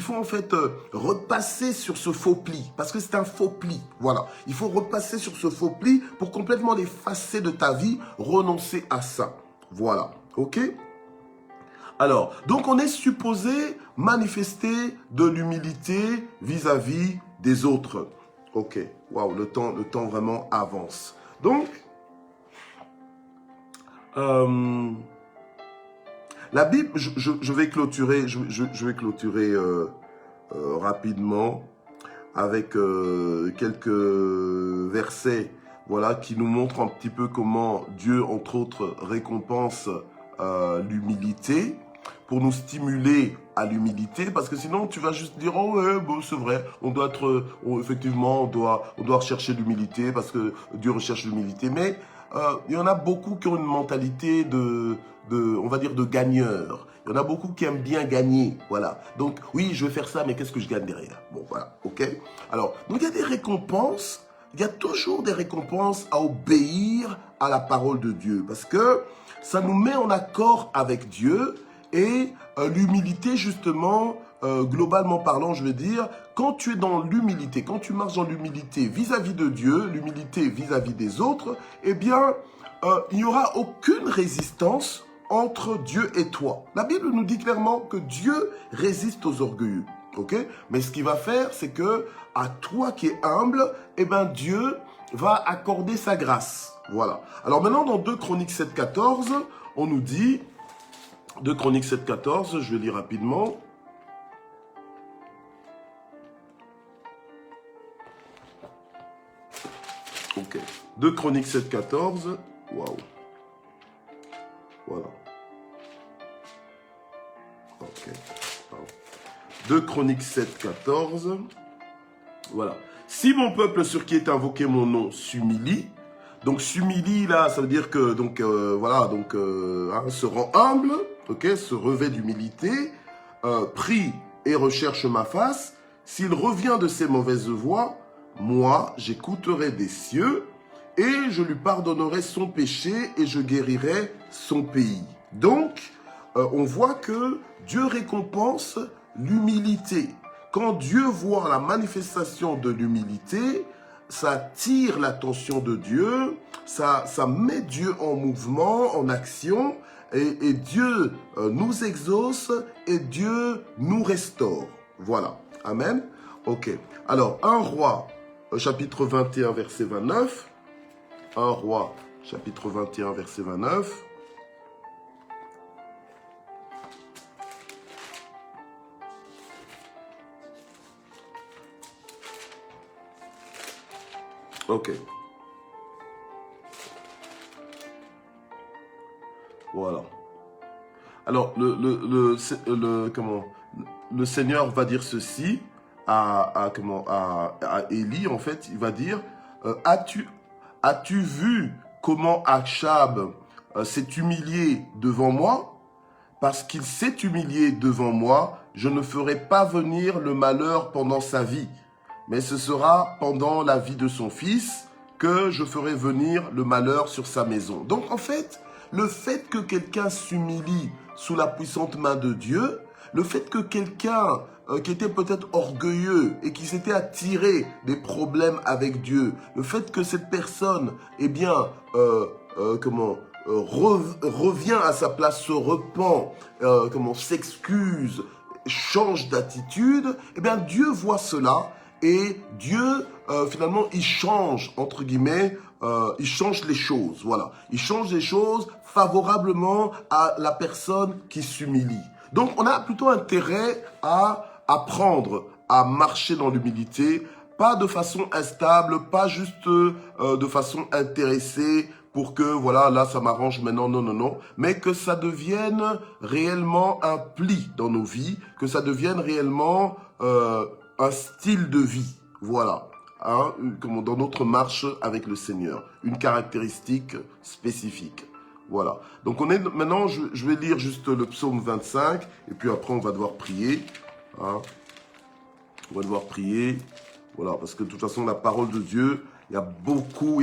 faut en fait repasser sur ce faux pli. Parce que c'est un faux pli. Voilà. Il faut repasser sur ce faux pli pour complètement l'effacer de ta vie, renoncer à ça. Voilà. Ok? Alors, donc on est supposé manifester de l'humilité vis-à-vis des autres. Ok, waouh, le temps vraiment avance. Donc, la Bible, je vais clôturer, je vais clôturer rapidement avec quelques versets, voilà, qui nous montrent un petit peu comment Dieu, entre autres, récompense l'humilité, pour nous stimuler à l'humilité, parce que sinon tu vas juste dire, oh ouais, bon, c'est vrai, on doit être, effectivement, on doit rechercher l'humilité, parce que Dieu recherche l'humilité, mais il y en a beaucoup qui ont une mentalité on va dire, de gagneur. Il y en a beaucoup qui aiment bien gagner, voilà. Donc, oui, je vais faire ça, mais qu'est-ce que je gagne derrière? Bon, voilà, ok? Alors, donc il y a des récompenses, il y a toujours des récompenses à obéir à la parole de Dieu, parce que ça nous met en accord avec Dieu, et l'humilité, justement, globalement parlant, je veux dire, quand tu es dans l'humilité, quand tu marches dans l'humilité vis-à-vis de Dieu, l'humilité vis-à-vis des autres, eh bien, il n'y aura aucune résistance entre Dieu et toi. La Bible nous dit clairement que Dieu résiste aux orgueilleux. Ok? Mais ce qu'il va faire, c'est que à toi qui es humble, eh ben Dieu va accorder sa grâce. Voilà. Alors maintenant, dans 2 Chroniques 7,14, on nous dit, 2 Chroniques 7,14, je vais lire rapidement. Ok. 2 Chroniques 7,14. Waouh. Voilà. Ok. 2 Chroniques 7,14. Voilà. Si mon peuple sur qui est invoqué mon nom s'humilie, donc s'humilie là, ça veut dire que donc voilà, donc se rend humble, ok, se revêt d'humilité, prie et recherche ma face. S'il revient de ses mauvaises voies, moi j'écouterai des cieux et je lui pardonnerai son péché et je guérirai son pays. Donc, on voit que Dieu récompense l'humilité. Quand Dieu voit la manifestation de l'humilité, ça attire l'attention de Dieu, ça met Dieu en mouvement, en action, et Dieu nous exauce et Dieu nous restaure. Voilà. Amen. Ok. Alors, 1 Roi, chapitre 21, verset 29. 1 Roi, chapitre 21, verset 29. Ok. Voilà. Alors, le Seigneur va dire ceci à Élie, en fait, il va dire, as-tu vu comment Achab s'est humilié devant moi? Parce qu'il s'est humilié devant moi, je ne ferai pas venir le malheur pendant sa vie, mais ce sera pendant la vie de son fils que je ferai venir le malheur sur sa maison. Donc, en fait, le fait que quelqu'un s'humilie sous la puissante main de Dieu, le fait que quelqu'un qui était peut-être orgueilleux et qui s'était attiré des problèmes avec Dieu, le fait que cette personne, eh bien, revient à sa place, se repent, s'excuse, change d'attitude, eh bien, Dieu voit cela et Dieu, finalement, il change, entre guillemets, il change les choses, voilà. Il change les choses favorablement à la personne qui s'humilie. Donc, on a plutôt intérêt à apprendre à marcher dans l'humilité, pas de façon instable, pas juste de façon intéressée pour que, voilà, là, ça m'arrange maintenant, non, non, non, mais que ça devienne réellement un pli dans nos vies, que ça devienne réellement un style de vie, voilà. Hein, comme dans notre marche avec le Seigneur, une caractéristique spécifique. Voilà. Donc on est maintenant, je vais lire juste le psaume 25 et puis après on va devoir prier. Hein. On va devoir prier. Voilà, parce que de toute façon la parole de Dieu, il y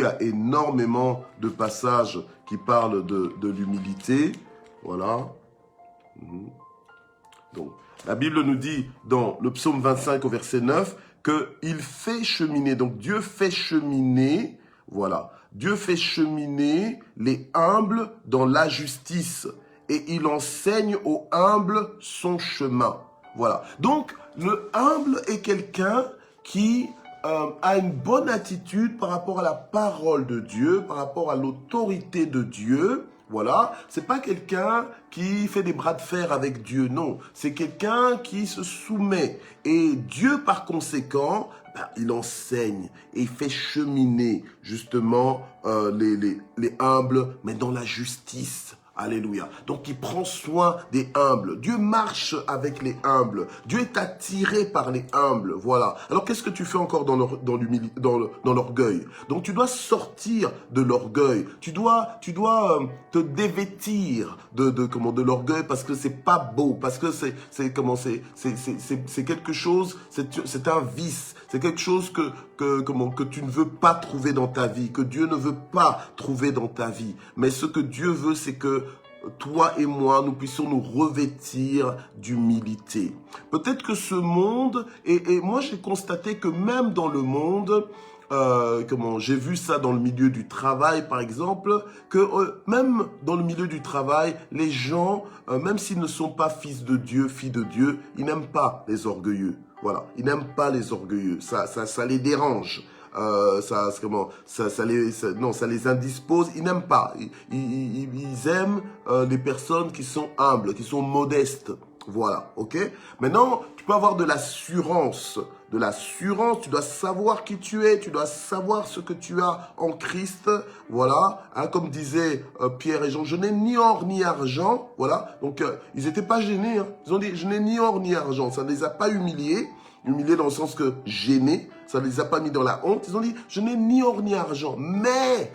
a énormément de passages qui parlent de l'humilité. Voilà. Donc la Bible nous dit dans le psaume 25 au verset 9 qu'il fait cheminer, donc Dieu fait cheminer, voilà, Dieu fait cheminer les humbles dans la justice et il enseigne aux humbles son chemin. Voilà, donc le humble est quelqu'un qui a une bonne attitude par rapport à la parole de Dieu, par rapport à l'autorité de Dieu. Voilà, c'est pas quelqu'un qui fait des bras de fer avec Dieu, non. C'est quelqu'un qui se soumet. Et Dieu, par conséquent, il enseigne et il fait cheminer justement les humbles, mais dans la justice. Alléluia. Donc, il prend soin des humbles. Dieu marche avec les humbles. Dieu est attiré par les humbles. Voilà. Alors, qu'est-ce que tu fais encore dans l'orgueil? Donc, tu dois sortir de l'orgueil. Tu dois te dévêtir de l'orgueil parce que c'est pas beau, parce que c'est quelque chose, c'est un vice. C'est quelque chose que tu ne veux pas trouver dans ta vie, que Dieu ne veut pas trouver dans ta vie. Mais ce que Dieu veut, c'est que toi et moi, nous puissions nous revêtir d'humilité. Peut-être que ce monde, et moi j'ai constaté que même dans le monde, j'ai vu ça dans le milieu du travail par exemple, que même dans le milieu du travail, les gens, même s'ils ne sont pas fils de Dieu, filles de Dieu, ils n'aiment pas les orgueilleux. Voilà, ils n'aiment pas les orgueilleux, ça les dérange. Ça les indispose, ils n'aiment pas. Ils aiment les personnes qui sont humbles, qui sont modestes. Voilà, ok? Maintenant, tu peux avoir de l'assurance. De l'assurance, tu dois savoir qui tu es, tu dois savoir ce que tu as en Christ. Voilà, hein, comme disaient Pierre et Jean, je n'ai ni or ni argent. Voilà, donc ils n'étaient pas gênés. Hein. Ils ont dit, je n'ai ni or ni argent. Ça ne les a pas humiliés. Humiliés dans le sens que gênés. Ça ne les a pas mis dans la honte. Ils ont dit, je n'ai ni or ni argent. Mais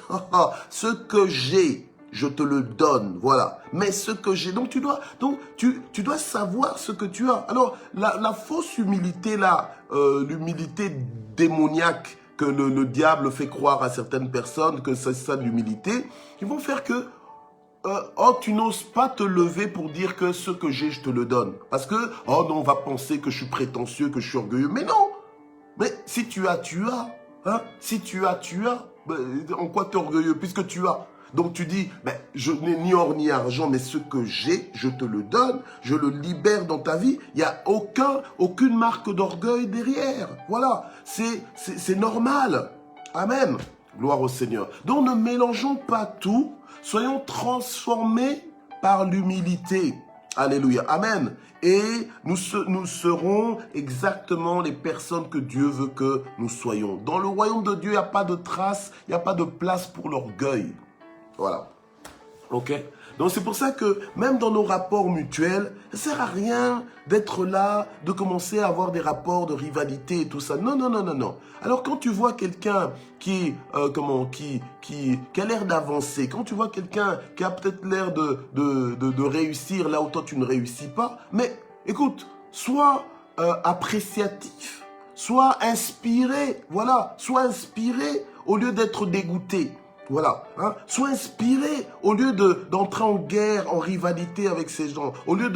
ce que j'ai, je te le donne, voilà. Mais ce que j'ai, donc tu dois savoir ce que tu as. Alors la fausse humilité là, l'humilité démoniaque que le diable fait croire à certaines personnes que c'est ça de l'humilité, qui vont faire que oh, tu n'oses pas te lever pour dire que ce que j'ai, je te le donne. Parce que, oh non, on va penser que je suis prétentieux, que je suis orgueilleux. Mais non! Mais si tu as, tu as. Hein? Si tu as, tu as. En quoi tu es orgueilleux? Puisque tu as. Donc tu dis, ben, je n'ai ni or ni argent, mais ce que j'ai, je te le donne, je le libère dans ta vie. Il n'y a aucune marque d'orgueil derrière. Voilà, c'est normal. Amen. Gloire au Seigneur. Donc ne mélangeons pas tout, soyons transformés par l'humilité. Alléluia. Amen. Et nous serons exactement les personnes que Dieu veut que nous soyons. Dans le royaume de Dieu, il n'y a pas de trace, il n'y a pas de place pour l'orgueil. Voilà. Ok? Donc c'est pour ça que même dans nos rapports mutuels, ça ne sert à rien d'être là, de commencer à avoir des rapports de rivalité et tout ça. Non, non, non, non, non. Alors quand tu vois quelqu'un qui a l'air d'avancer, quand tu vois quelqu'un qui a peut-être l'air de réussir là où toi tu ne réussis pas, mais écoute, sois appréciatif, sois inspiré, voilà, sois inspiré au lieu d'être dégoûté. Voilà, hein? Sois inspiré au lieu d'entrer en guerre, en rivalité avec ces gens. Au lieu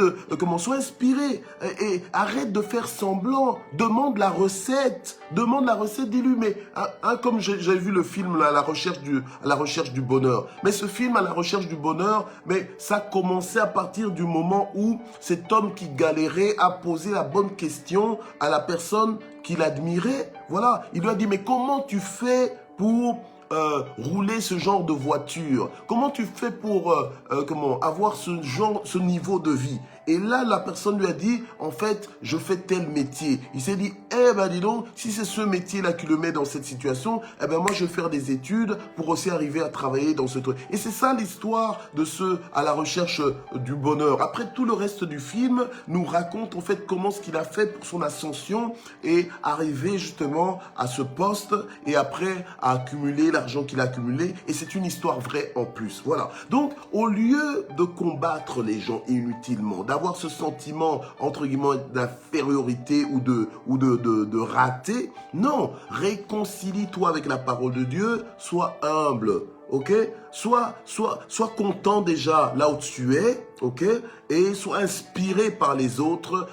sois inspiré et arrête de faire semblant. Demande la recette, dis-lui. Mais comme j'ai vu le film là, à la recherche du bonheur. Mais ce film à la recherche du bonheur, mais ça commençait à partir du moment où cet homme qui galérait a posé la bonne question à la personne qu'il admirait. Voilà, il lui a dit mais comment tu fais pour rouler ce genre de voiture? Comment tu fais pour avoir ce niveau de vie? Et là, la personne lui a dit, en fait, je fais tel métier. Il s'est dit, eh ben dis donc, si c'est ce métier-là qui le met dans cette situation, eh ben moi, je vais faire des études pour aussi arriver à travailler dans ce truc. Et c'est ça l'histoire de ceux à la recherche du bonheur. Après, tout le reste du film nous raconte en fait comment ce qu'il a fait pour son ascension et arriver justement à ce poste et après à accumuler l'argent qu'il a accumulé. Et c'est une histoire vraie en plus. Voilà. Donc, au lieu de combattre les gens inutilement, d'avoir ce sentiment, entre guillemets, d'infériorité ou de raté. Non, réconcilie-toi avec la parole de Dieu, sois humble, ok? Sois content déjà là où tu es, ok? Et sois inspiré par les autres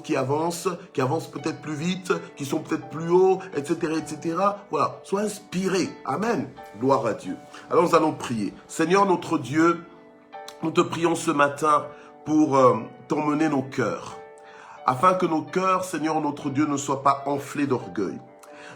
qui avancent peut-être plus vite, qui sont peut-être plus hauts, etc., etc. Voilà, sois inspiré. Amen. Gloire à Dieu. Alors nous allons prier. Seigneur notre Dieu, nous te prions ce matin pour t'emmener nos cœurs, afin que nos cœurs, Seigneur notre Dieu, ne soient pas enflés d'orgueil.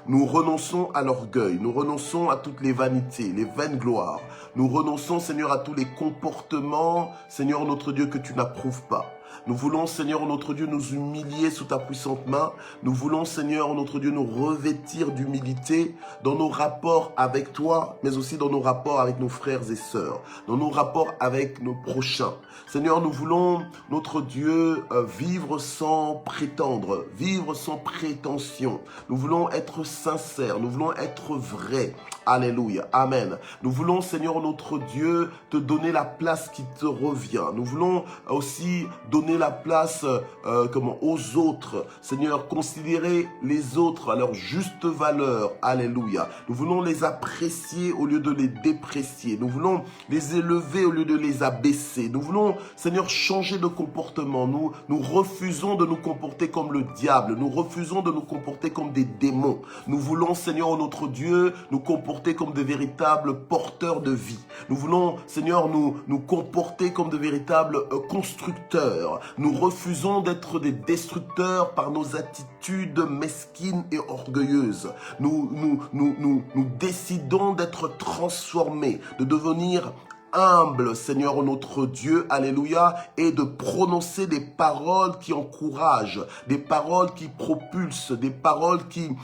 Nous renonçons à l'orgueil, nous renonçons à toutes les vanités, les vaines gloires. Nous renonçons, Seigneur, à tous les comportements, Seigneur notre Dieu, que tu n'approuves pas. Nous voulons, Seigneur notre Dieu, nous humilier sous ta puissante main. Nous voulons, Seigneur notre Dieu, nous revêtir d'humilité dans nos rapports avec toi, mais aussi dans nos rapports avec nos frères et sœurs, dans nos rapports avec nos prochains. Seigneur, nous voulons, notre Dieu, vivre sans prétendre, vivre sans prétention. Nous voulons être sincères, nous voulons être vrais. Alléluia, amen. Nous voulons, Seigneur notre Dieu, te donner la place qui te revient. Nous voulons aussi donner la place aux autres. Seigneur, considérer les autres à leur juste valeur. Alléluia. Nous voulons les apprécier au lieu de les déprécier. Nous voulons les élever au lieu de les abaisser. Nous voulons, Seigneur, changer de comportement. Nous refusons de nous comporter comme le diable. Nous refusons de nous comporter comme des démons. Nous voulons, Seigneur notre Dieu, nous comporter comme de véritables porteurs de vie. Nous voulons, Seigneur, nous comporter comme de véritables constructeurs. Nous refusons d'être des destructeurs par nos attitudes mesquines et orgueilleuses. Nous décidons d'être transformés, de devenir humble, Seigneur notre Dieu, alléluia, et de prononcer des paroles qui encouragent, des paroles qui propulsent, des paroles qui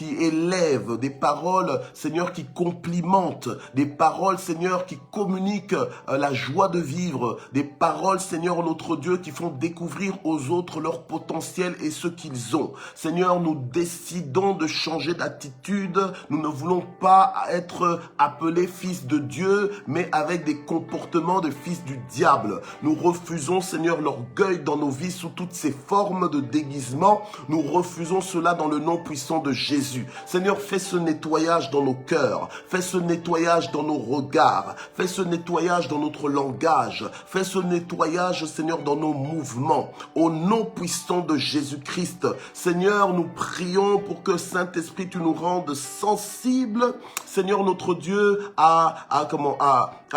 élèvent, des paroles, Seigneur, qui complimentent, des paroles, Seigneur, qui communiquent la joie de vivre, des paroles, Seigneur notre Dieu, qui font découvrir aux autres leur potentiel et ce qu'ils ont. Seigneur, nous décidons de changer d'attitude, nous ne voulons pas être appelés fils de Dieu, mais avec des comportements de fils du diable. Nous refusons, Seigneur, l'orgueil dans nos vies sous toutes ses formes de déguisement. Nous refusons cela dans le nom puissant de Jésus. Seigneur, fais ce nettoyage dans nos cœurs, fais ce nettoyage dans nos regards, fais ce nettoyage dans notre langage, fais ce nettoyage, Seigneur, dans nos mouvements. Au nom puissant de Jésus-Christ, Seigneur, nous prions pour que Saint-Esprit, tu nous rendes sensibles, Seigneur notre Dieu, à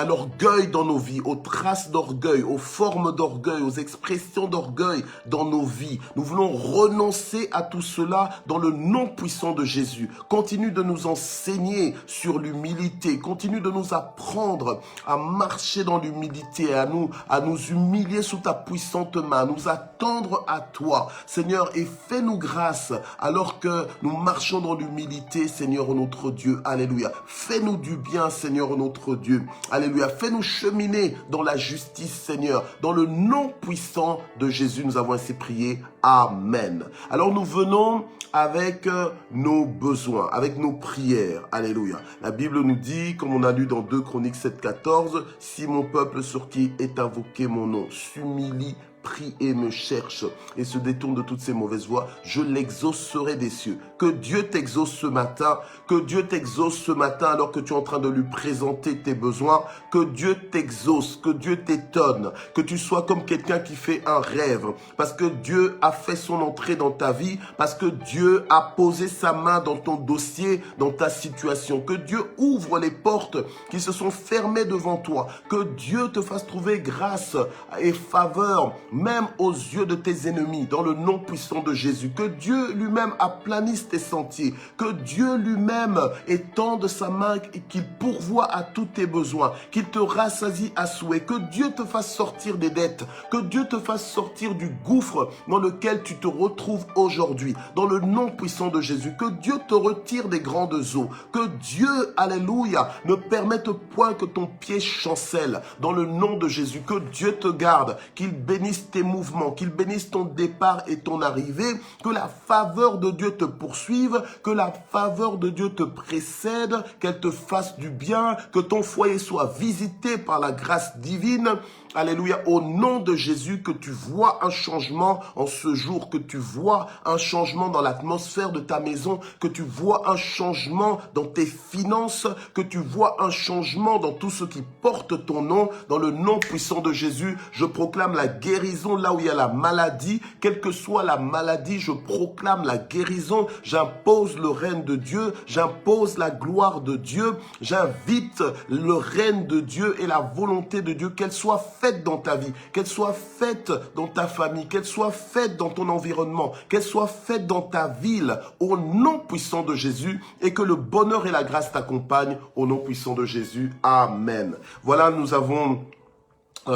l'orgueil dans nos vies, aux traces d'orgueil, aux formes d'orgueil, aux expressions d'orgueil dans nos vies. Nous voulons renoncer à tout cela dans le nom puissant de Jésus. Continue de nous enseigner sur l'humilité. Continue de nous apprendre à marcher dans l'humilité, à nous humilier sous ta puissante main, à nous attendre à toi, Seigneur, et fais-nous grâce alors que nous marchons dans l'humilité, Seigneur notre Dieu. Alléluia. Fais-nous du bien, Seigneur notre Dieu. Alléluia. Fais-nous cheminer dans la justice, Seigneur. Dans le nom puissant de Jésus, nous avons ainsi prié. Amen. Alors nous venons avec nos besoins, avec nos prières. Alléluia. La Bible nous dit, comme on a lu dans 2 Chroniques 7,14, « Si mon peuple sur qui est invoqué mon nom s'humilie, prie et me cherche et se détourne de toutes ces mauvaises voies, je l'exaucerai des cieux. » Que Dieu t'exauce ce matin, que Dieu t'exauce ce matin alors que tu es en train de lui présenter tes besoins, que Dieu t'exauce, que Dieu t'étonne, que tu sois comme quelqu'un qui fait un rêve, parce que Dieu a fait son entrée dans ta vie, parce que Dieu a posé sa main dans ton dossier, dans ta situation, que Dieu ouvre les portes qui se sont fermées devant toi, que Dieu te fasse trouver grâce et faveur, même aux yeux de tes ennemis, dans le nom puissant de Jésus. Que Dieu lui-même aplanisse tes sentiers, que Dieu lui-même étende sa main et qu'il pourvoie à tous tes besoins, qu'il te rassasie à souhait, que Dieu te fasse sortir des dettes, que Dieu te fasse sortir du gouffre dans lequel tu te retrouves aujourd'hui, dans le nom puissant de Jésus, que Dieu te retire des grandes eaux, que Dieu, alléluia, ne permette point que ton pied chancelle, dans le nom de Jésus, que Dieu te garde, qu'il bénisse tes mouvements, qu'il bénisse ton départ et ton arrivée, que la faveur de Dieu te poursuive, que la faveur de Dieu te précède, qu'elle te fasse du bien, que ton foyer soit visité par la grâce divine. Alléluia, au nom de Jésus, que tu vois un changement en ce jour, que tu vois un changement dans l'atmosphère de ta maison, que tu vois un changement dans tes finances, que tu vois un changement dans tout ce qui porte ton nom. Dans le nom puissant de Jésus, je proclame la guérison là où il y a la maladie. Quelle que soit la maladie, je proclame la guérison. J'impose le règne de Dieu, j'impose la gloire de Dieu, j'invite le règne de Dieu et la volonté de Dieu, qu'elle soit faite dans ta vie, qu'elle soit faite dans ta famille, qu'elle soit faite dans ton environnement, qu'elle soit faite dans ta ville, au nom puissant de Jésus, et que le bonheur et la grâce t'accompagnent, au nom puissant de Jésus. Amen. Voilà, nous avons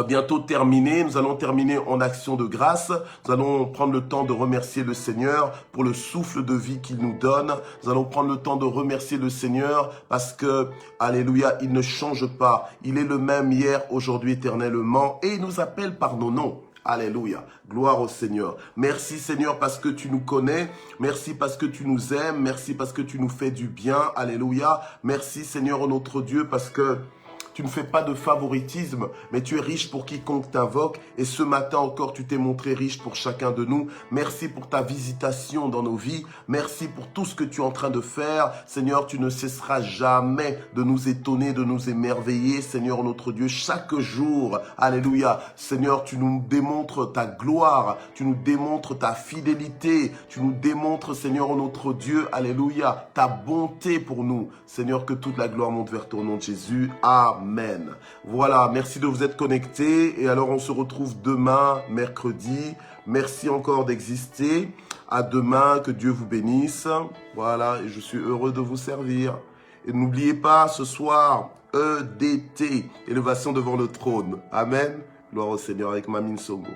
bientôt terminé. Nous allons terminer en action de grâce. Nous allons prendre le temps de remercier le Seigneur pour le souffle de vie qu'il nous donne. Nous allons prendre le temps de remercier le Seigneur parce que, alléluia, il ne change pas. Il est le même hier, aujourd'hui, éternellement, et il nous appelle par nos noms. Alléluia, gloire au Seigneur. Merci Seigneur parce que tu nous connais, merci parce que tu nous aimes, merci parce que tu nous fais du bien, alléluia. Merci Seigneur notre Dieu parce que tu ne fais pas de favoritisme, mais tu es riche pour quiconque t'invoque. Et ce matin encore, tu t'es montré riche pour chacun de nous. Merci pour ta visitation dans nos vies. Merci pour tout ce que tu es en train de faire. Seigneur, tu ne cesseras jamais de nous étonner, de nous émerveiller. Seigneur notre Dieu, chaque jour, alléluia. Seigneur, tu nous démontres ta gloire. Tu nous démontres ta fidélité. Tu nous démontres, Seigneur notre Dieu, alléluia, ta bonté pour nous. Seigneur, que toute la gloire monte vers ton nom de Jésus. Amen. Voilà, merci de vous être connectés. Et alors, on se retrouve demain, mercredi. Merci encore d'exister. À demain, que Dieu vous bénisse. Voilà, et je suis heureux de vous servir. Et n'oubliez pas, ce soir, EDT, Élévation devant le trône. Amen. Gloire au Seigneur avec Mamine Songo.